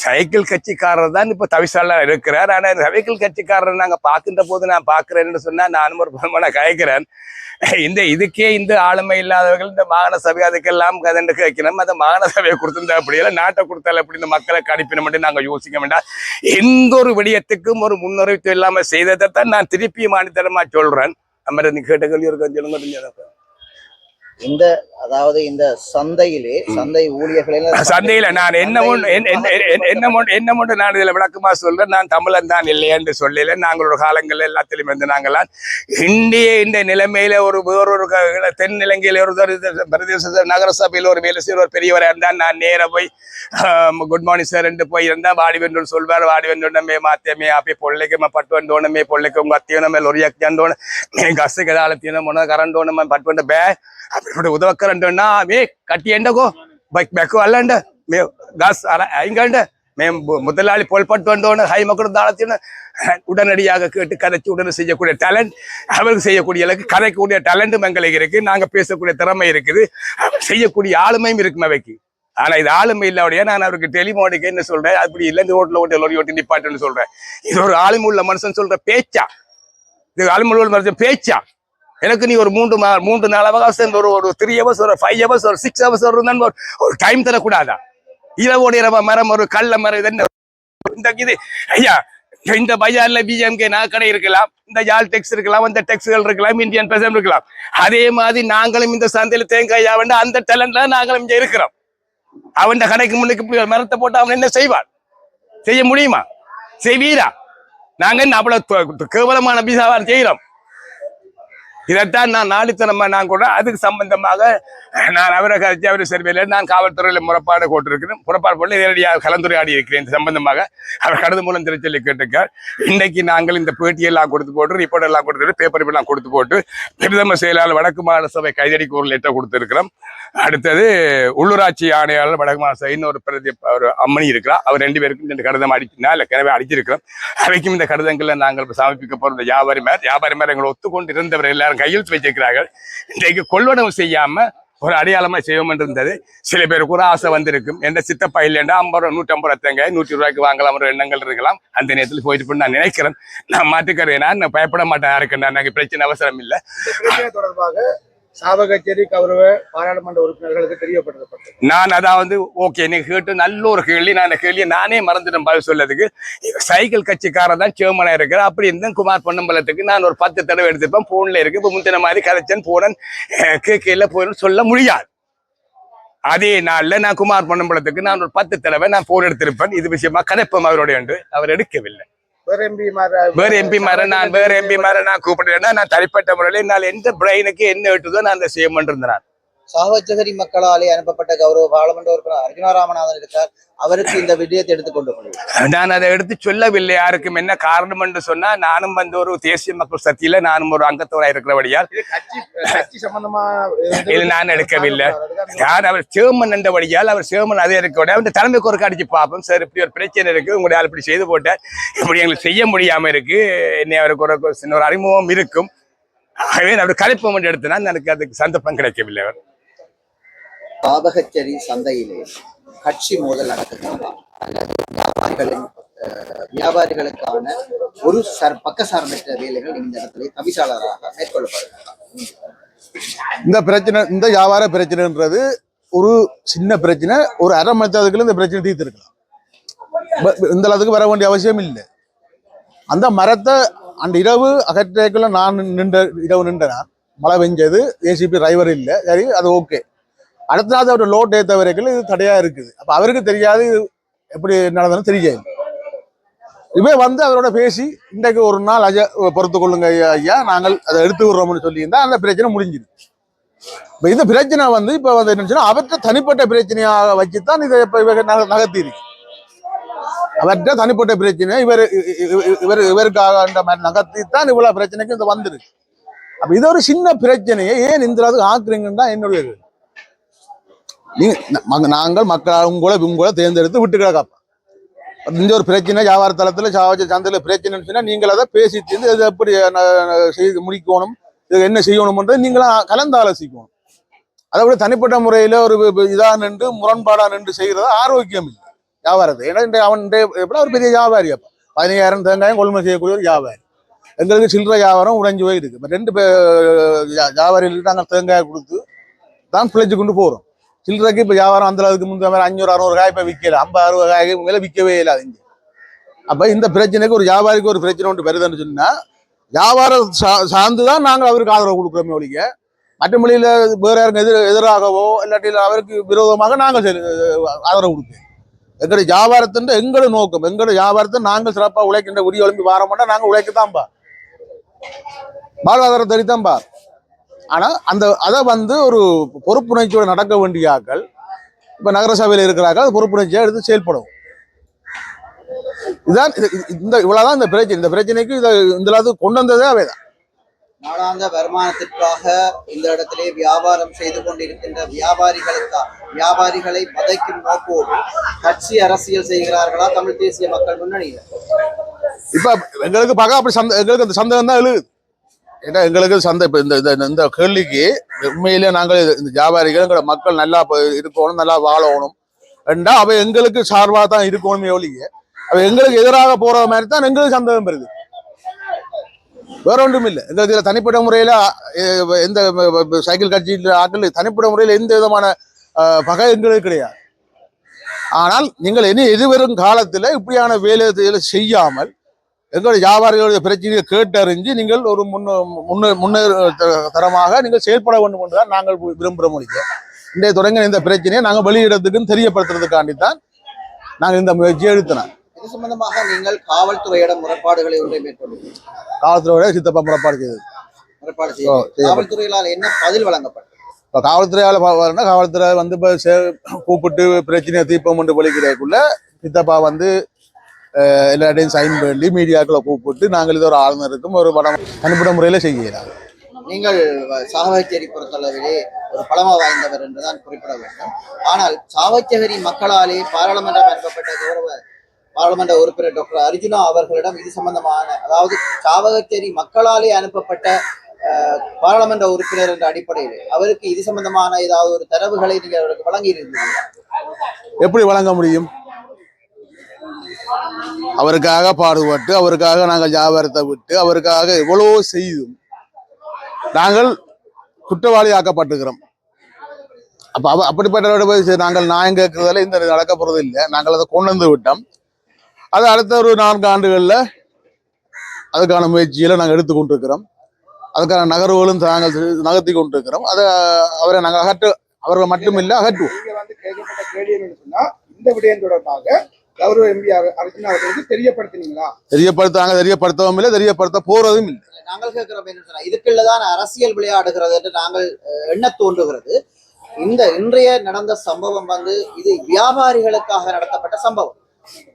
சைக்கிள் கட்சிக்காரர் தான் இப்ப தவிசாலா இருக்கிறார். ஆனா சைக்கிள் கட்சிக்காரர் நாங்க பாக்கின்ற போது நான் பாக்குறேன்னு சொன்னா நானும் ஒரு பிரமான கரைக்கிறேன். இதுக்கே இந்த ஆளுமை இல்லாதவர்கள் இந்த மாகாண சபை அதுக்கெல்லாம் கதண்டு கேட்கணும். அந்த மாகாண சபையை கொடுத்திருந்தா அப்படியெல்லாம் நாட்டை கொடுத்தால அப்படி இந்த மக்களை கணிப்பின மட்டும் நாங்க யோசிக்க வேண்டாம். எந்த ஒரு விடயத்துக்கும் ஒரு முன்னறிவிப்பு இல்லாம செய்ததைத்தான் நான் திருப்பி மாநிலமா சொல்றேன். அம்மா நீ கேட்ட கேள்வி இருக்க சொல்லுங்க. இந்த சந்தை ஊழியர்களில் நான் என்ன நான் இதுல விளக்கமா சொல்றேன். நான் தமிழன் தான் இல்லை என்று சொல்லல. நாங்களோட காலங்கள் எல்லாத்திலும் இருந்து நாங்களாம் இந்த நிலைமையில வேறொரு தென்னிலங்கையில ஒரு பிரதேச நகர சபையில் ஒரு வேலை செய்ய ஒரு பெரியவராக இருந்தால் நான் நேர போய் குட் மார்னிங் சார் என்று போய் இருந்தா வாடி வென்று சொல்வார். வாடி வென்றோடமே மாத்தியமே அப்படி பொள்ளைக்கு பட்டுவண்டோனமே பொள்ளைக்கு உங்க அத்தியோனமே லொரியாக்கியாண்டோன கசு கதாலத்தியோன கரண்டோனமே பட்டுவண்ட பே அப்படி உதவக்கரண்டோன்னா மே கட்டி எண்டகோ ಬೆಕ್ಕು ಅಲ್ಲಂಡ ಮೇ ಗಾಸ್ ಹಿಂಗಂಡ மேம் முதலாளி பொல்பட்டு வந்தோன்னு ஹை மக்களும் தாளத்தின்னு உடனடியாக கேட்டு கதைச்சு உடனே செய்யக்கூடிய டேலண்ட் அவருக்கு செய்யக்கூடிய அளவுக்கு கதைக்கக்கூடிய டேலண்ட்டும் எங்களுக்கு இருக்கு. நாங்கள் பேசக்கூடிய திறமை இருக்குது, செய்யக்கூடிய ஆளுமையும் இருக்கும் அவைக்கு. ஆனா இது ஆளுமை இல்லாவுடைய நான் அவருக்கு டெலிமோனிக்கு என்ன சொல்றேன், அப்படி இல்லை இந்த ரோட்ல ஓட்டி லொரி ஓட்டி நிப்பாட்டுன்னு சொல்றேன். இது ஒரு ஆளுமை உள்ள மனுஷன் சொல்ற பேச்சா? இது ஆளுமை உள்ள மனுஷன் பேச்சா? எனக்கு நீ ஒரு 3 நாள் அவகாசம், ஒரு 3 hours, ஒரு 5 hours, ஒரு 6 hours ஒரு டைம் தரக்கூடாதா? இரவோடைய மரம், ஒரு கள்ள மரம், இது என்ன இந்த இது? ஐயா, இந்த பஜார்ல பிஜேஎம்கே கடை இருக்கலாம், இந்த யாழ் டெக்ஸ் இருக்கலாம், அந்த டெக்ஸ்கள் இருக்கலாம், இந்தியன் பெசம் இருக்கலாம். அதே மாதிரி நாங்களும் இந்த சந்தையில தேங்காய் வேண்ட அந்த டேலண்ட்ல நாங்களும் இங்க இருக்கிறோம். அவன் கடைக்கு முன்னுக்கு இப்படி ஒரு மரத்தை போட்டு அவன் என்ன செய்வான்? செய்ய முடியுமா? செய்வீரா? நாங்க என்ன அவ்வளவு கேவலமான பிசாவா செய்யறோம்? இதைத்தான் நான் நாடித்தனமா நான் கூட அதுக்கு சம்பந்தமாக நான் அவரை கழிச்சு அவரை சரிவையில் நான் காவல்துறையில் முறைப்பாடு போட்டிருக்கிறேன். முறைப்பாடு போட்டு நேரடியாக கலந்துரையாடி இருக்கிறேன். இந்த சம்பந்தமாக அவர் கடிதம் மூலம் திருச்சொல்லி கேட்டிருக்கார். இன்றைக்கு நாங்கள் இந்த பேட்டியெல்லாம் கொடுத்து போட்டு, ரிப்போர்ட் எல்லாம் கொடுத்துட்டு, பேப்பர் எல்லாம் கொடுத்து போட்டு, பிரதம செயலாளர் வடக்கு மாகாண சபை கைதடிக்கு ஒரு லெட்டர் கொடுத்திருக்கிறோம். அடுத்தது உள்ளூராட்சி ஆணையாளர் வடக்கு மாகாண சபை இன்னொரு ஒரு அம்மணி இருக்கிறார். அவர் 2 பேருக்கும் இந்த கடிதம் கிணவே அடிச்சிருக்கிறோம். அவைக்கும் இந்த கடிதங்களை நாங்கள் சமர்ப்பிக்க போற இந்த வியாபாரி மேல எங்களை ஒத்துக்கொண்டு இருந்தவர் எல்லாரும் கையெழுத்து வச்சிருக்கிறார்கள். இன்றைக்கு கொள்வனவு செய்யாம ஒரு அடையாளமா செய்வோம் இருந்தது. சில பேருக்கு ஒரு ஆசை வந்திருக்கும், எந்த சித்தப்பா இல்லைன்னா 50 ரூபா 150 தேங்காய் 100 ரூபாய்க்கு வாங்கலாம் ஒரு எண்ணங்கள் இருக்கலாம். அந்த நேரத்தில் போயிட்டு நான் நினைக்கிறேன். நான் மாட்டுக்கிறேன், நான் பயப்பட மாட்டேன். யாருக்கு எனக்கு பிரச்சனை அவசரம் இல்லை. தொடர்பாக சாவகச்சேரி கௌரவ பாராளுமன்ற உறுப்பினர்களுக்கு தெரியப்படுத்தப்பட்டது. நான் அதாவது ஓகே, நீங்க கேட்டு நல்ல ஒரு கேள்வி. நான் அந்த கேள்வியை நானே மறந்துட்டேன் பதில் சொல்லதுக்கு. சைக்கிள் கட்சிக்காரன் தான் சேர்மனா இருக்கிற. அப்படி இருந்தேன் குமார் பொன்னம்பலத்துக்கு நான் ஒரு 10 தடவை எடுத்துப்பேன். போன்ல இருக்கு. இப்ப முந்தின மாதிரி கரைச்சன் போனேன் கேட்கல போயின்னு சொல்ல முடியாது. அதே நாள்ல நான் குமார் பொன்னம்பலத்துக்கு நான் ஒரு 10 தடவை நான் போன் எடுத்திருப்பேன். இது விஷயமா கதைப்பம் அவருடைய என்று அவர் எடுக்கவில்லை. வேற எம்பி மார நான் கூப்பிடுறேன்னா நான் தனிப்பட்ட முறையில் என்னால் எந்த பிரெயினுக்கு என்ன எட்டுதோ நான் அந்த செய்ய இருந்தேன். சாவச்சேரி மக்களாலே அனுப்பப்பட்ட கௌரவ பாராளுமன்ற உறுப்பினர் அர்ஜுனா ராமநாதன் இருக்கார். அவருக்கு இந்த விடயத்தை எடுத்துக்கொண்டு நான் அதை எடுத்து சொல்லவில்லை. யாருக்கும் என்ன காரணம் என்று சொன்னா, நானும் ஒரு தேசிய மக்கள் சக்தியில நானும் ஒரு அங்கத்தவராக இருக்கிறபடியால் இது நான் எடுக்கவில்லை. யார் அவர் சேர்மன் என்றபடியால் அவர் சேர்மன் அதே இருக்க அவன் தலைமைக்கு ஒரு அடிச்சு பார்ப்போம். சார் இப்படி ஒரு பிரச்சனை இருக்கு, உங்களுடைய இப்படி செய்து போட்டார், இப்படி எங்களுக்கு செய்ய முடியாம இருக்கு, என்னை அவருக்கு ஒரு அறிமுகம் இருக்கும். ஆகவே அவர் கலைப்பம் என்று எடுத்தனா எனக்கு அதுக்கு சந்தர்ப்பம் கிடைக்கவில்லை. அவர் சாவகச்சேரி சந்தையிலே கட்சி மோதல் நடக்குதுங்களா அல்லது வியாபாரிகளுக்கான ஒரு பக்கசார்பற்ற வேலைகள் இந்த இடத்துல தவிசாளராக மேற்கொள்ளப்படுகிறார். இந்த பிரச்சனை, இந்த வியாபார பிரச்சனைன்றது ஒரு சின்ன பிரச்சனை. ஒரு அரை மணி இந்த பிரச்சனை தீர்த்திருக்கலாம். இந்த அளவுக்கு வர வேண்டிய அவசியம் இல்லை. அந்த மரத்தை அந்த இரவு அகற்றக்குள்ள நான் இரவு நின்றேன். மழை பெஞ்சது, ஏசிபி டிரைவர் இல்லை, சரி அது ஓகே. அடுத்த நாள் அவரோட லோட் ஏற்ற வரைக்கும் இது தடையா இருக்குது. அப்ப அவருக்கு தெரியாது இது எப்படி நடந்ததுன்னு தெரியாது. இவன் அவரோட பேசி இன்றைக்கு ஒரு நாள் பொறுத்து கொள்ளுங்க ஐயா, நாங்கள் அதை எடுத்து விடுறோம்னு சொல்லியிருந்தா அந்த பிரச்சனை முடிஞ்சுது. இப்ப இந்த பிரச்சனை இப்ப என்ன அவற்றை தனிப்பட்ட பிரச்சனையாக வச்சுதான் இதை இப்ப நகர்த்தி இருக்கு. அவற்றை தனிப்பட்ட பிரச்சனை இவருக்காக நகர்த்தித்தான் இவ்வளவு பிரச்சனைக்கு இந்த வந்துருக்கு. அப்ப இது ஒரு சின்ன பிரச்சனையை ஏன் இந்த அளவுக்கு ஆக்குறீங்கன்னு தான் என்னுடைய நாங்கள் மக்கள் உங்களை தேர்ந்தெடுத்து விட்டு கிடக்காப்பா. இந்த ஒரு பிரச்சனை வியாபார தளத்துல சந்தையில பிரச்சனைன்னு சொன்னா நீங்கள் அதை பேசி தீர்ந்து இதை எப்படி செய்து முடிக்கணும், இது என்ன செய்யணும்ன்றது நீங்களாம் கலந்து ஆலோசிக்கணும். அதை விட தனிப்பட்ட முறையில ஒரு இதா நின்று முரண்பாடா நின்று செய்யறது ஆரோக்கியம் இல்லை வியாபாரத்தை. ஏன்னா அவன் எப்படி ஒரு பெரிய வியாபாரி. அப்ப 15,000 தேங்காயம் கொள்முதல் செய்யக்கூடிய ஒரு வியாபாரி. எங்களுக்கு சில்லறை வியாபாரம் உடைஞ்சு போயிருக்கு. இப்போ 2 வியாபாரிகளுக்கு நாங்கள் தேங்காய் கொடுத்து தான் பிழைச்சு கொண்டு போறோம். சில்லறைக்கு இப்போ வியாபாரம் அந்த அளவுக்கு முந்தைய மாதிரி 500-600 காய் இப்போ விற்கல, 50-60 காய்க்கு மேலே விற்கவே இல்லாது இங்கே. அப்போ இந்த பிரச்சனைக்கு ஒரு வியாபாரிக்கு ஒரு பிரச்சனை ஒன்று வருதுன்னு சொன்னா வியாபாரம் சார்ந்துதான் நாங்கள் அவருக்கு ஆதரவு கொடுக்குறோமே ஒழிய மற்ற மொழியில வேற யாருக்கு எதிராகவோ இல்லாட்டி அவருக்கு விரோதமாக நாங்கள் ஆதரவு கொடுப்போம். எங்களுடைய வியாபாரத்தின் எங்களுடைய நோக்கம், எங்களுடைய வியாபாரத்தை நாங்கள் சிறப்பாக உழைக்கின்ற உரிய ஒழுங்கு வார மாட்டோம். நாங்கள் உழைக்கத்தான்பா, வாழ்வாதாரம் தெரித்தான்பா. ஆனா அதை ஒரு பொறுப்புணர்ச்சியோட நடக்க வேண்டிய ஆக்கள் இப்ப நகரசபையில் இருக்கிறார்கள் பொறுப்புணர்ச்சியா எடுத்து செயல்படும். இதுதான் இவ்வளவுதான் இந்த பிரச்சனை. இந்த பிரச்சனைக்கு இந்த அளவுக்கு கொண்டு வந்ததே அவைதான். நாளாந்த வருமானத்திற்காக இந்த இடத்திலே வியாபாரம் செய்து கொண்டிருக்கின்ற வியாபாரிகளை வதைக்கும் நோக்கோடு கட்சி அரசியல் செய்கிறார்களா தமிழ் தேசிய மக்கள் முன்னணியில்? இப்ப எங்களுக்கு பார்க்க அப்படி எங்களுக்கு அந்த சந்தேகம் தான் எழுது. ஏன்னா எங்களுக்கு சந்தை இப்ப இந்த கேள்விக்கு உண்மையிலே நாங்கள் இந்த வியாபாரிகள் எங்களோட மக்கள் நல்லா இருக்கணும், நல்லா வாழணும், என்றா அவ எங்களுக்கு சார்பாக தான் இருக்கணுமே ஒழிய அவ எங்களுக்கு எதிராக போற மாதிரி தான் எங்களுக்கு சந்தேகம் வருது. வேற ஒன்றும் இல்லை. எங்களுக்கு இதுல தனிப்பட்ட முறையில எந்த சைக்கிள் கட்சியில் ஆக்கள் தனிப்பட்ட முறையில் எந்த விதமான பகை எங்களுக்கு கிடையாது. ஆனால் நீங்கள் இனி எதிர்வரும் காலத்துல இப்படியான வேலைகளை செய்யாமல் எங்களுடைய வியாபாரிகளுடைய பிரச்சனையை கேட்டறிஞ்சு நீங்கள் ஒரு முன்னேற்றமாக நீங்கள் செயல்பட வேண்டும் என்றுதான் நாங்கள் விரும்புகிற மொழிக்க இன்றைய தொடங்கின இந்த பிரச்சனையை நாங்கள் வெளியிடத்துக்குன்னு தெரியப்படுத்துறதுக்காண்டித்தான் நாங்கள் இந்த முயற்சியை எடுத்தோம். இது சம்பந்தமாக நீங்கள் காவல்துறையிடம் முறைப்பாடுகளை ஒன்றை மேற்கொள்ளுங்கள். காவல்துறையோட சித்தப்பா முறைப்பாடு செய்தது. முறைப்பாடு செய்ய காவல்துறையினால் என்ன பதில் வழங்கப்பட்டது? இப்போ காவல்துறையால் காவல்துறை வந்து இப்போ கூப்பிட்டு பிரச்சனையை தீர்ப்போம் என்று வெளிக்கிறதுக்குள்ள சித்தப்பா வந்து எல்லாத்தையும் சைன் பண்ணி மீடியாக்களை கூப்பிட்டு நாங்கள் இது ஒரு ஆளுநருக்கும் ஒரு படம் தனிப்பட்ட முறையில் செய்கிறாங்க. நீங்கள் சாவகச்சேரி பொறுத்தளவிலே ஒரு பழமை வாய்ந்தவர் என்றுதான் குறிப்பிட வேண்டும். ஆனால் சாவகச்சேரி மக்களாலே பாராளுமன்றம் அனுப்பப்பட்ட கௌரவ பாராளுமன்ற உறுப்பினர் டாக்டர் அர்ஜுனா அவர்களிடம் இது சம்பந்தமான, அதாவது சாவகச்சேரி மக்களாலே அனுப்பப்பட்ட பாராளுமன்ற உறுப்பினர் என்ற அடிப்படையில் அவருக்கு இது சம்பந்தமான ஏதாவது ஒரு தரவுகளை நீங்கள் அவருக்கு வழங்கி இருந்தீங்க? எப்படி வழங்க முடியும்? அவருக்காக பாடுபட்டு அவருக்காக நாங்கள் வியாபாரத்தை விட்டு அவருக்காக எவ்வளவோ செய்தும் நாங்கள் குற்றவாளி ஆக்கப்பட்டுக்கிறோம். அப்ப அப்படிப்பட்டவரோட போய் நாங்கள் நியாயம் கேட்கறதால இந்த நடக்க போறது இல்லை. நாங்கள் அதை கொண்டு வந்து விட்டோம். அது அடுத்த ஒரு 4 ஆண்டுகள்ல அதுக்கான முயற்சியில நாங்கள் எடுத்துக்கொண்டிருக்கிறோம். அதுக்கான நகர்வுகளும் நாங்கள் நகர்த்தி கொண்டிருக்கிறோம். அதை அவரை நாங்கள் அவர்கள் மட்டுமில்லை அகற்றுவோம். கேட்கப்பட்ட கேள்வி என்னன்னு சொன்னா, இந்த விடயம் தொடர்பாக கௌரவ எம்பி அர்ஜுனா அவர்களுக்கு தெரியப்படுத்தினீங்களா? தெரியப்படுத்தாங்க, தெரியப்படுத்தவும் இல்லை, தெரியப்படுத்த போறதும் இல்லை. நாங்கள் கேட்கிறோம் என்ன சொன்னா, இதுக்குள்ளதான் அரசியல் விளையாடுகிறது என்று நாங்கள் எண்ண தோன்றுகிறது. இந்த இன்றைய நடந்த சம்பவம் வந்து இது வியாபாரிகளுக்காக நடத்தப்பட்ட சம்பவம்.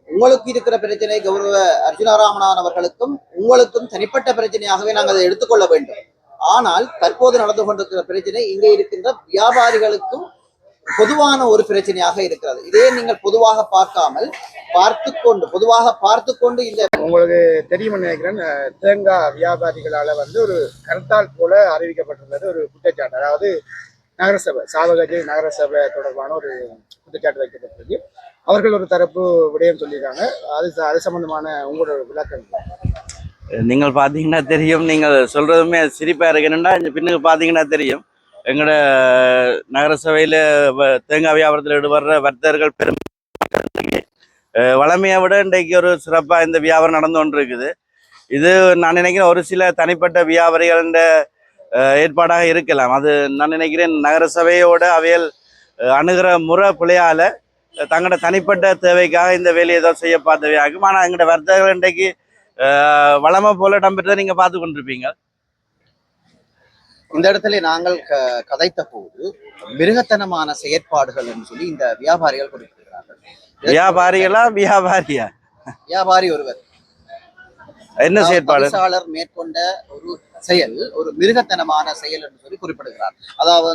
உங்களுக்கு இருக்கிற பிரச்சனை கௌரவ அர்ஜுனா ராமநாதன் அவர்களுக்கும் உங்களுக்கும் தனிப்பட்ட பிரச்சனையாகவே நாங்கள் அதை எடுத்துக்கொள்ள வேண்டும். ஆனால் தற்போது நடந்து கொண்டிருக்கிற பிரச்சனை இங்கே இருக்கின்ற வியாபாரிகளுக்கும் பொதுவான ஒரு பிரச்சனையாக இருக்கிறது. இதே நீங்கள் பொதுவாக பார்க்காமல் பொதுவாக பார்த்து கொண்டு இந்த உங்களுக்கு தெரியும் நினைக்கிறேன், தேங்காய் வியாபாரிகளால வந்து ஒரு கருத்தால் போல அறிவிக்கப்பட்டிருந்தது ஒரு குற்றச்சாட்டு. அதாவது நகரசபை சாவகச்சேரி நகரசபை தொடர்பான ஒரு குற்றச்சாட்டு வைக்கப்பட்டிருக்கு. அவர்கள் ஒரு தரப்பு விடயம் சொல்லியிருக்காங்க. அது சம்பந்தமான உங்களோட விளக்கம்? நீங்கள் பார்த்தீங்கன்னா தெரியும், நீங்கள் சொல்றதுமே சிரிப்பா இருக்குன்னா பின்னுக்கு பார்த்தீங்கன்னா தெரியும், எங்களோட நகரசபையில் தேங்காய் வியாபாரத்தில் ஈடுபடுற வர்த்தகர்கள் பெரும் வளமையை விட இன்றைக்கு ஒரு சிறப்பாக இந்த வியாபாரம் நடந்து கொண்டு இருக்குது. இது நான் நினைக்கிறேன் ஒரு சில தனிப்பட்ட வியாபாரிகள ஏற்பாடாக இருக்கலாம். அது நான் நினைக்கிறேன் நகரசபையோட அவையல் அணுகிற முறை பிள்ளையால தங்களோட தனிப்பட்ட தேவைக்காக இந்த வேலையை ஏதோ செய்ய பார்த்தவையாகும். ஆனால் எங்களோட வர்த்தகர்கள் இன்றைக்கு வளமை போல இடம்பெற்றதை நீங்கள் பார்த்து கொண்டிருப்பீங்க. இந்த இடத்துல நாங்கள் கதைத்த போது மிருகத்தனமான செயற்பாடுகள் என்று சொல்லி இந்த வியாபாரிகள் குறிப்பிடுகிறார்கள். வியாபாரி ஒருவர் என்ன செயற்பாடு மேற்கொண்ட ஒரு செயல் ஒரு மிருகத்தனமான செயல் என்று சொல்லி குறிப்பிடுகிறார். அதாவது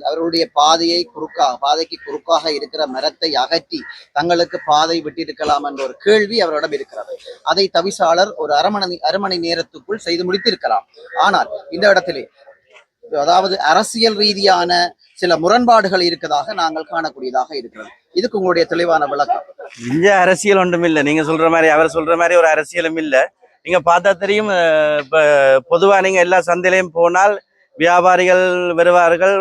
அவருடைய பாதைக்கு குறுக்காக இருக்கிற மரத்தை அகற்றி தங்களுக்கு பாதை விட்டிருக்கலாம் என்ற ஒரு கேள்வி அவரிடம் இருக்கிறது. அதை தவிசாளர் ஒரு அரை மணி நேரத்துக்குள் செய்து முடித்திருக்கலாம். ஆனால் இந்த இடத்திலே அதாவது அரசியல் ரீதியான சில முரண்பாடுகள் இருக்கதாக நாங்கள் காணக்கூடியதாக இருக்கிறது. இதுக்கு உங்களுடைய தெளிவான விளக்கம்? இங்க அரசியல் ஒன்றும் இல்லை. நீங்க சொல்ற மாதிரி அவர் சொல்ற மாதிரி ஒரு அரசியலும் இல்லை. நீங்க பார்த்தா தெரியும், இப்ப பொதுவா நீங்க எல்லா சந்தையிலையும் போனால் வியாபாரிகள் வருவார்கள்,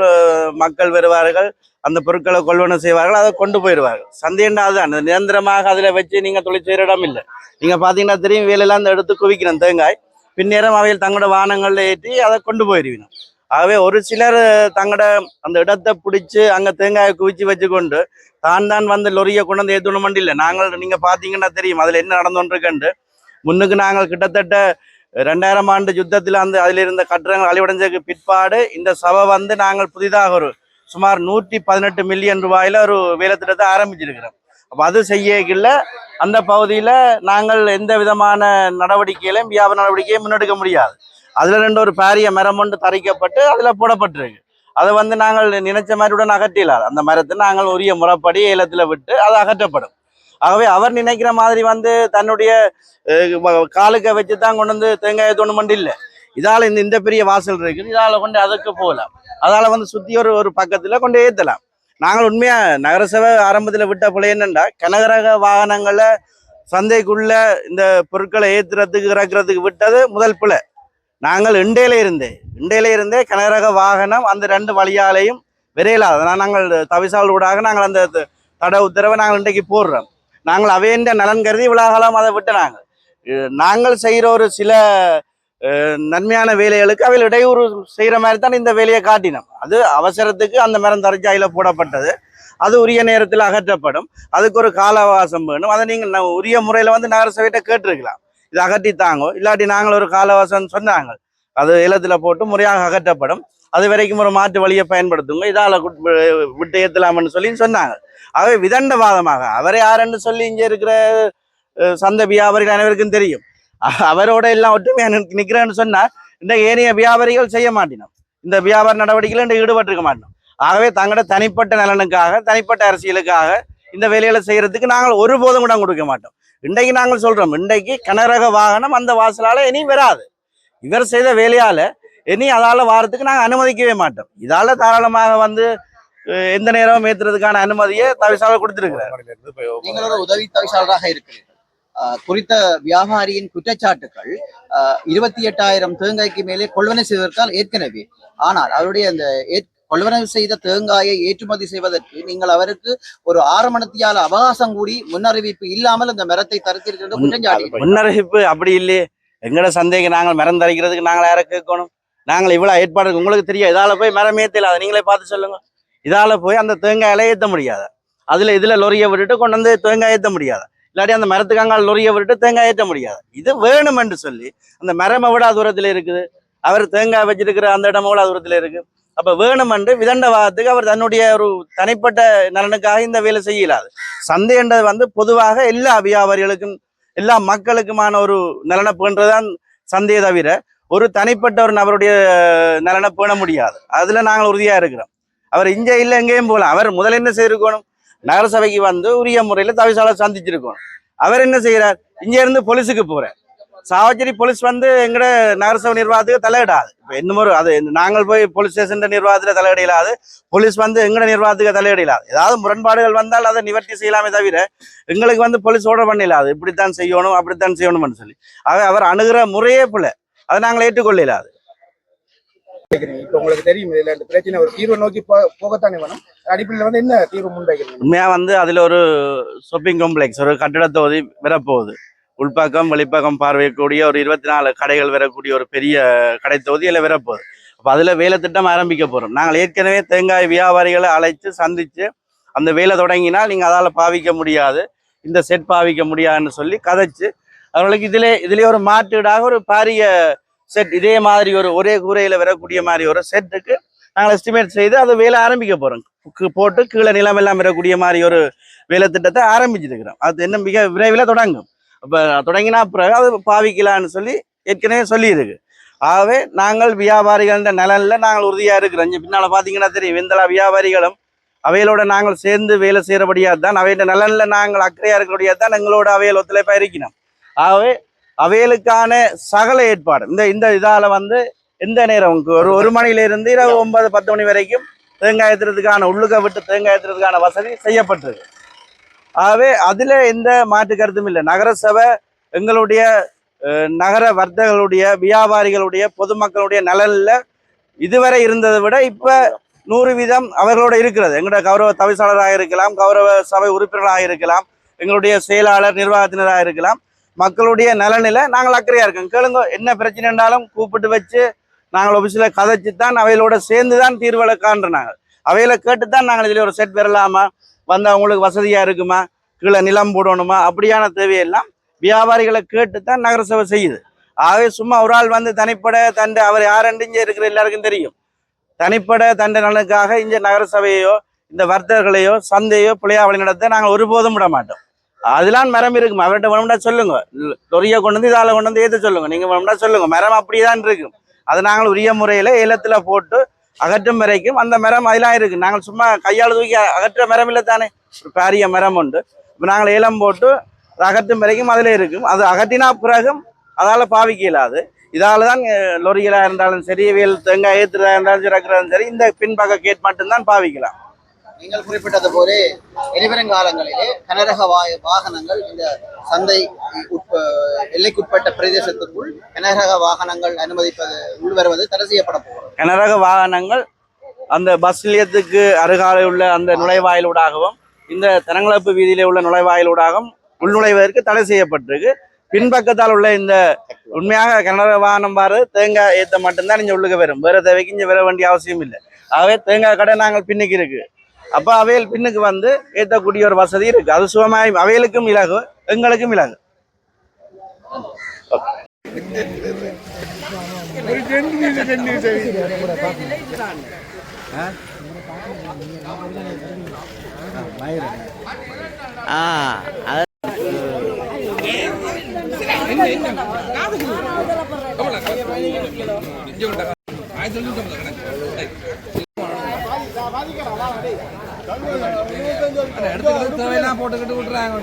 மக்கள் வருவார்கள், அந்த பொருட்களை கொள்வன செய்வார்கள், அதை கொண்டு போயிடுவார்கள். சந்தைன்னா அதுதான் நிரந்தரமாக அதில் வச்சு நீங்க தொழில் செய்கிற இடம் இல்லை. நீங்க பாத்தீங்கன்னா தெரியும், வேலையெல்லாம் அந்த எடுத்து குவிக்கணும் தேங்காய், பின்னேறம் அவையில் தங்களோட வாகனங்கள்ல ஏற்றி அதை கொண்டு போயிடுவினோம். ஆகவே ஒரு சிலர் தங்களோட அந்த இடத்தை பிடிச்சி அங்க தேங்காயை குவிச்சு வச்சுக்கொண்டு தான் வந்து லொரியை கொண்டு வந்து ஏற்றணும் இல்லை. நீங்க பாத்தீங்கன்னா தெரியும் அதுல என்ன நடந்துருக்குண்டு. முன்னுக்கு நாங்கள் கிட்டத்தட்ட 2000 ஆண்டு யுத்தத்தில் அதில் இருந்த கட்டிடங்கள் அழிவடைஞ்சதுக்கு பிற்பாடு இந்த சபை வந்து நாங்கள் புதிதாக ஒரு சுமார் 118 மில்லியன் ரூபாயில ஒரு வேலை திட்டத்தை ஆரம்பிச்சிருக்கிறோம். அப்போ அது செய்யல அந்த பகுதியில் நாங்கள் எந்த விதமான நடவடிக்கையிலையும் வியாபார நடவடிக்கையும் முன்னெடுக்க முடியாது. அதுல ஒரு பாரிய மரம் ஒன்று தரிக்கப்பட்டு அதுல போடப்பட்டிருக்கு. அதை வந்து நாங்கள் நினைச்ச மாதிரி உடன் அகற்றிலாது. அந்த மரத்தை நாங்கள் உரிய முறைப்படி ஏலத்துல விட்டு அது அகற்றப்படும். ஆகவே அவர் நினைக்கிற மாதிரி வந்து தன்னுடைய காலுக்க வச்சுதான் கொண்டு வந்து தேங்காயை தோணுமண்டு இல்லை. இதால இந்த பெரிய வாசல் இருக்குது, இதால கொண்டு அதுக்கு போகலாம், அதால வந்து சுத்தி ஒரு பக்கத்துல கொண்டு ஏத்தலாம். நாங்கள் உண்மையா நகரசபை ஆரம்பத்தில் விட்ட பிள்ளை என்னண்டா கனகரக வாகனங்களை சந்தைக்குள்ள இந்த பொருட்களை ஏத்துறதுக்கு இறக்குறதுக்கு விட்டது முதல் பிள்ளை. நாங்கள் இண்டையில இருந்தே கனகரக வாகனம் அந்த 2 வழியாலையும் விரையிலாது. அதனால் நாங்கள் தவிசால் ஊடாக நாங்கள் அந்த தடை உத்தரவை நாங்கள் இன்றைக்கு போடுறோம். நாங்கள் அவையின் நலன் கருதி விழாகாலம் அதை விட்டு நாங்கள் செய்கிற ஒரு சில நன்மையான வேலைகளுக்கு அவையில் இடையூறு செய்கிற மாதிரி தான் இந்த வேலையை காட்டினோம். அது அவசரத்துக்கு அந்த மரம் தரச்சாயில் போடப்பட்டது. அது உரிய நேரத்தில் அகற்றப்படும். அதுக்கு ஒரு கால அவகாசம் வேணும். அதை நீங்கள் உரிய முறையில் வந்து நகரசபையிட்ட கேட்டிருக்கலாம், இது அகற்றித்தாங்கோ, இல்லாட்டி நாங்கள் ஒரு கால அவகாசம் சொன்னாங்க, அது ஏலத்தில் போட்டு முறையாக அகற்றப்படும், அது வரைக்கும் ஒரு மாற்று வழியை பயன்படுத்துங்க, இதால் விட்டு ஏற்றலாம்னு சொல்லி சொன்னாங்க. ஆகவே விதண்டவாதமாக அவரை யாருன்னு சொல்லி இங்கே இருக்கிற சந்தை வியாபாரிகள் அனைவருக்கும் தெரியும். அவரோட எல்லாம் ஒற்றுமையாக நிற்கிறேன்னு சொன்னா இந்த ஏனைய வியாபாரிகள் செய்ய மாட்டினோம், இந்த வியாபார நடவடிக்கையில் ஈடுபட்டிருக்க மாட்டோம். ஆகவே தங்களோட தனிப்பட்ட நலனுக்காக தனிப்பட்ட அரசியலுக்காக இந்த வேலைகளை செய்யறதுக்கு நாங்கள் ஒருபோதும் கூட கொடுக்க மாட்டோம். இன்றைக்கு நாங்கள் சொல்றோம், இன்றைக்கு கனரக வாகனம் அந்த வாசலால இனி வராது. இவர் செய்த வேலையால இனி அதால வாரத்துக்கு நாங்கள் அனுமதிக்கவே மாட்டோம். இதால தாராளமாக வந்து எந்த நேரமும் ஏற்றுறதுக்கான அனுமதியை தவிசால கொடுத்திருக்கிறார். நீங்கள் ஒரு உதவி தவிசாளராக இருக்கிறீர்கள். குறித்த வியாபாரியின் குற்றச்சாட்டுகள் 28,000 தேங்காய்க்கு மேலே கொள்வனை செய்வதற்கால் ஏற்கனவே, ஆனால் அவருடைய அந்த கொள்வனை செய்த தேங்காயை ஏற்றுமதி செய்வதற்கு நீங்கள் அவருக்கு ஒரு 6 மணித்தியால அவகாசம் கூடி முன்னறிவிப்பு இல்லாமல் அந்த மரத்தை தடுத்திருக்கிறது குற்றஞ்சாட்டி. முன்னறிவிப்பு அப்படி இல்லையே, எங்கட சந்தைக்கு நாங்கள் மரம் தரிக்கிறதுக்கு நாங்கள் யாரை கேட்கணும்? நாங்கள் இவ்வளவு ஏற்பாடு உங்களுக்கு தெரியும். இதால போய் மரம் ஏற்றல, அதை நீங்களே பார்த்து சொல்லுங்க. இதால போய் அந்த தேங்காயில ஏற்ற முடியாது, இதுல லொரியை விட்டுட்டு கொண்டு வந்து தேங்காய் ஏற்ற முடியாது, இல்லாட்டி அந்த மரத்துக்காங்க லொரியை விட்டு தேங்காய் ஏற்ற முடியாது. இது வேணும் என்று சொல்லி அந்த மரம் எவ்வளோ தூரத்தில் இருக்குது, அவர் தேங்காய் வச்சிருக்கிற அந்த இடம் எவ்வளோ தூரத்தில் இருக்கு. அப்ப வேணும் என்று விதண்டவாதத்துக்கு அவர் தன்னுடைய ஒரு தனிப்பட்ட நலனுக்காக இந்த வேலை செய்யலாது. சந்தை என்றது வந்து பொதுவாக எல்லா வியாபாரிகளுக்கும் எல்லா மக்களுக்குமான ஒரு நலனை பேணுறதுதான் சந்தையை தவிர ஒரு தனிப்பட்ட ஒரு நபருடைய நலனை பேண முடியாது. அதுல நாங்கள் உறுதியா இருக்கிறோம். அவர் இங்க இல்லை எங்கேயும் போகலாம். அவர் முதல்ல என்ன செய்திருக்கணும், நகரசபைக்கு வந்து உரிய முறையில் தவிசாளர் சந்திச்சிருக்கணும். அவர் என்ன செய்யறார், இங்க இருந்து போலீஸுக்கு போறார். சாவச்சேரி போலீஸ் வந்து எங்கட நகரசபை நிர்வாகத்துக்கு தலையிடாது. இப்போ இன்னும் அது நாங்கள் போய் போலீஸ் ஸ்டேஷன் நிர்வாகத்தில் தலையிடலாது, போலீஸ் வந்து எங்கட நிர்வாகத்துக்கு தலையிடலாது. ஏதாவது முரண்பாடுகள் வந்தால் அதை நிவர்த்தி செய்யலாமே தவிர எங்களுக்கு வந்து போலீஸ் ஓட பண்ணிடலாது, இப்படித்தான் செய்யணும் அப்படித்தான் செய்யணும்னு சொல்லி. அவர் அணுகிற முறையே போல அதை நாங்கள் ஏற்றுக்கொள்ளலாது. இப்ப உங்களுக்கு தெரியும் இதுல இந்த பிரச்சனை ஒரு தீர்வை நோக்கி போகத்தானே வேணும். அடிப்படையில் வந்து என்ன தீர்வு முன்வைக்கிறீங்க? உண்மையா வந்து அதுல ஒரு ஷாப்பிங் காம்ப்ளெக்ஸ், ஒரு கட்டிட தொகுதி வரப்போகுது. உள்பக்கம் வெளிப்பக்கம் பார்வையக்கூடிய ஒரு 24 கடைகள் வரக்கூடிய ஒரு பெரிய கடை தொகுதியில் வரப்போகுது. அப்போ அதுல வேலை திட்டம் ஆரம்பிக்க போறோம். நாங்கள் ஏற்கனவே தேங்காய் வியாபாரிகளை அழைச்சு சந்திச்சு அந்த வேலை தொடங்கினால் நீங்க அதால பாவிக்க முடியாது, இந்த செட் பாவிக்க முடியாதுன்னு சொல்லி கதைச்சு அவர்களுக்கு இதுல ஒரு மாற்றீடாக ஒரு பாரிய செட் இதே மாதிரி ஒரே கூரையில வரக்கூடிய மாதிரி ஒரு செட்டுக்கு நாங்கள் எஸ்டிமேட் செய்து அது வேலை ஆரம்பிக்க போறோம். போட்டு கீழே நிலம் எல்லாம் வரக்கூடிய மாதிரி ஒரு வேலை திட்டத்தை ஆரம்பிச்சிருக்கிறோம். அது என்ன மிக விரைவில் தொடங்கும். அப்ப தொடங்கினா பிறகு அது பாவிக்கலான்னு சொல்லி ஏற்கனவே சொல்லியிருக்கு. ஆகவே நாங்கள் வியாபாரிகள் நலன்ல நாங்கள் உறுதியா இருக்கிறோம். இங்க பின்னால பாத்தீங்கன்னா தெரியும், எந்த வியாபாரிகளும் அவைகளோட நாங்கள் சேர்ந்து வேலை செய்யறபடியா தான், அவையோட நலன்ல நாங்கள் அக்கறையா இருக்கிறபடியா தான் எங்களோட அவையில் ஒத்துழைப்பா இருக்கணும். ஆகவே அவைகளுக்கான சகல ஏற்பாடு இந்த இதால வந்து எந்த நேரம் ஒரு மணில இருந்து இரவு 9-10 மணி வரைக்கும் தேங்காய் ஏற்றுறதுக்கான உள்ளுக்க விட்டு தேங்காய் ஏற்றுறதுக்கான வசதி செய்யப்பட்டிருக்கு. ஆகவே அதுல எந்த மாற்று கருத்தும் இல்லை. நகரசபை எங்களுடைய நகர வர்த்தகர்களுடைய வியாபாரிகளுடைய பொதுமக்களுடைய நலன்ல இதுவரை இருந்ததை விட இப்ப 100% அவர்களோட இருக்கிறது. எங்களுடைய கௌரவ தவிசாளராக இருக்கலாம், கௌரவ சபை உறுப்பினராக இருக்கலாம், எங்களுடைய செயலாளர் நிர்வாகத்தினராக இருக்கலாம், மக்களுடைய நலனில நாங்கள் அக்கறையா இருக்கோம். கேளுங்க, என்ன பிரச்சனை இருந்தாலும் கூப்பிட்டு வச்சு நாங்கள் ஆஃபீஸில் கதைச்சு தான் அவைகளோட சேர்ந்து தான் தீர்வுகளை காண்றோம். அவையில கேட்டுத்தான் நாங்கள் இதில் ஒரு செட் பெறலாமா, வந்து அவங்களுக்கு வசதியா இருக்குமா, கீழே நிலம் போடணுமா, அப்படியான தேவையெல்லாம் வியாபாரிகளை கேட்டுத்தான் நகரசபை செய்யுது. ஆகவே சும்மா ஒரு ஆள் வந்து தனிப்பட அவர் யாரென்று இங்கே இருக்கிற எல்லாருக்கும் தெரியும், தனிப்பட தண்டை நலனுக்காக இங்கே நகரசபையோ இந்த வர்த்தகர்களையோ சந்தையோ பிள்ளையா வழிநடத்த நாங்கள் ஒருபோதும் விட மாட்டோம். அதெல்லாம் மரம் இருக்கும். அவர்கிட்ட வேணும்னா சொல்லுங்க, லொரியை கொண்டு வந்து இதால கொண்டு வந்து ஏற்ற சொல்லுங்க, நீங்க வேணும்னா சொல்லுங்க, மரம் அப்படியேதான் இருக்கும். அதை நாங்கள் உரிய முறையில ஏலத்துல போட்டு அகற்றும் வரைக்கும் அந்த மரம் அதெல்லாம் இருக்கு. நாங்கள் சும்மா கையால் தூக்கி அகற்ற மரம் இல்லை தானே, ஒரு பெரிய மரம் உண்டு. இப்போ நாங்கள் ஏலம் போட்டு அகற்றும் வரைக்கும் அதுல இருக்கும். அது அகற்றினா பிறகும் அதால பாவிக்க இயலாது. இதால தான் லொரிகளா இருந்தாலும் சரி, வேல் தேங்காய் ஏற்றுறதா இருந்தாலும் சரி, இறக்குறதும் சரி, இந்த பின்பக்க கேட் மட்டும்தான் பாவிக்கலாம். நீங்கள் குறிப்பிட்டது போல இனிவருங்காலங்களிலே கனரக வாகனங்கள் இந்த சந்தை எல்லைக்குட்பட்ட பிரதேசத்துக்குள் கனரக வாகனங்கள் அனுமதிப்பது உள்வருவது தடை செய்யப்பட போகிறது. கனரக வாகனங்கள் அந்த பஸ் நிலையத்துக்கு அருகாலை உள்ள அந்த நுழைவாயிலூடாகவும் இந்த தனங்களப்பு வீதியிலே உள்ள நுழைவாயிலூடாகவும் உள்நுழைவதற்கு தடை செய்யப்பட்டிருக்கு. பின்பக்கத்தால் உள்ள இந்த உண்மையாக கனரக வாகனம் பாரு தேங்காய் ஏற்ற மட்டும்தான் இங்கே உள்ளுக்கு வரும். வேற தேவைக்கு இங்கே வர வேண்டிய அவசியம் இல்லை. ஆகவே தேங்காய் கடை நாங்கள் பின்னுக்கு இருக்கு. அப்போ அவையல் பின்னுக்கு வந்து ஏற்றக்கூடிய ஒரு வசதி இருக்கு. அது சுகமாய் அவையலுக்கும் இலகு, எங்களுக்கும் இலகு. போட்டுக்கிட்டு விட்டுறாங்க.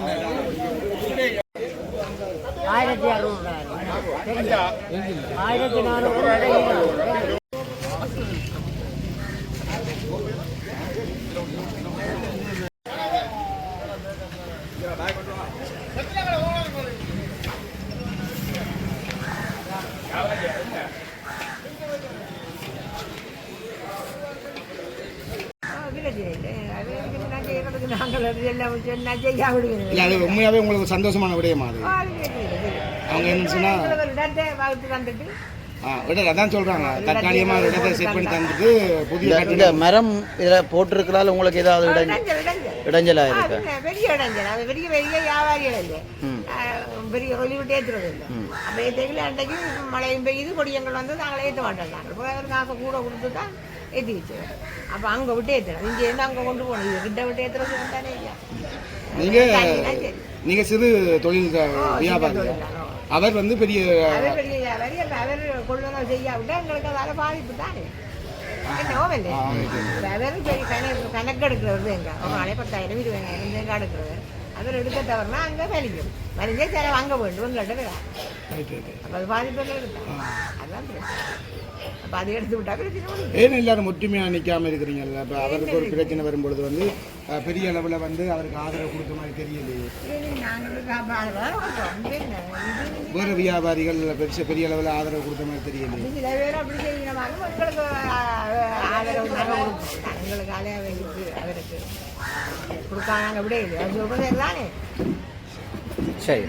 1600 1400 இல்ல அது உண்மையாவே உங்களுக்கு சந்தோஷமான விடயமா அது? அவங்க என்ன சொன்னா அதான் சொல்றாங்க, தற்காலிகமா ஒரு இடத்தை செட் பண்ணி தந்துட்டு புதிய இந்த மரம் இதில் போட்டிருக்கிறதால உங்களுக்கு ஏதாவது இடைஞ்சலா இருக்கு? பெரிய இடைஞ்சல், அது பெரிய பெரிய வியாபாரிகள் இல்லை, பெரிய ஒளிவிட்டு ஏற்றுறது இல்லை. அப்போ ஏற்றிக்கல அன்றைக்கு மழையும் பெய்யுது, கொடியங்கள் வந்து நாங்கள் ஏற்ற மாட்டோம். நாங்கள் காசை கூட கொடுத்து தான் ஏற்றி வச்சுருவோம். அப்போ அங்கே விட்டு ஏற்றுறோம், இங்கேருந்து அங்கே கொண்டு போகணும். இது கிட்ட விட்டு ஏற்றுறது தானே இல்லையா? நீங்க சிறு தொழில் வியாபாரி, அவர் வந்து பெரிய பெரிய வியாபாரி. அவர் கொள்ளுதல் செய்யாவிட்டா எங்களுக்கு அதால பாதிப்பு தானே. என்னவோ இல்லை, அவர் பெரிய கணக்கு எடுக்கிறவர் எங்க ஒரு நாளே 10,000 20,000 தேங்காய் எடுக்கிறவர். அதில் எடுக்க தவறுனா அங்கே வலிக்கும், வலிஞ்சே சில வாங்க வேண்டும் உங்கள்கிட்ட. அப்போ அது பாதிப்பு எடுத்தான், அதுதான் பிரச்சனை. அப்போ அதை எடுத்து விட்டா பிரச்சனை. ஏன் எல்லாரும் ஒற்றுமையாக நிற்காம இருக்கிறீங்கல்ல? இப்போ அவருக்கு ஒரு பிரச்சனை வரும்பொழுது வந்து பெரிய அளவில் வந்து அவருக்கு ஆதரவு கொடுத்த மாதிரி தெரியலையே. வேறு வியாபாரிகள் பெரிய அளவில் ஆதரவு கொடுத்த மாதிரி தெரியலையே. சில பேர் அப்படி செய்யணும், மக்களுக்கு ஆதரவு நாங்கள் கொடுப்போம். எங்களுக்கு அலையாவைக்கு அவருக்கு கொடுக்காங்க விட இல்லை, அது சொல்றது தானே. சரி.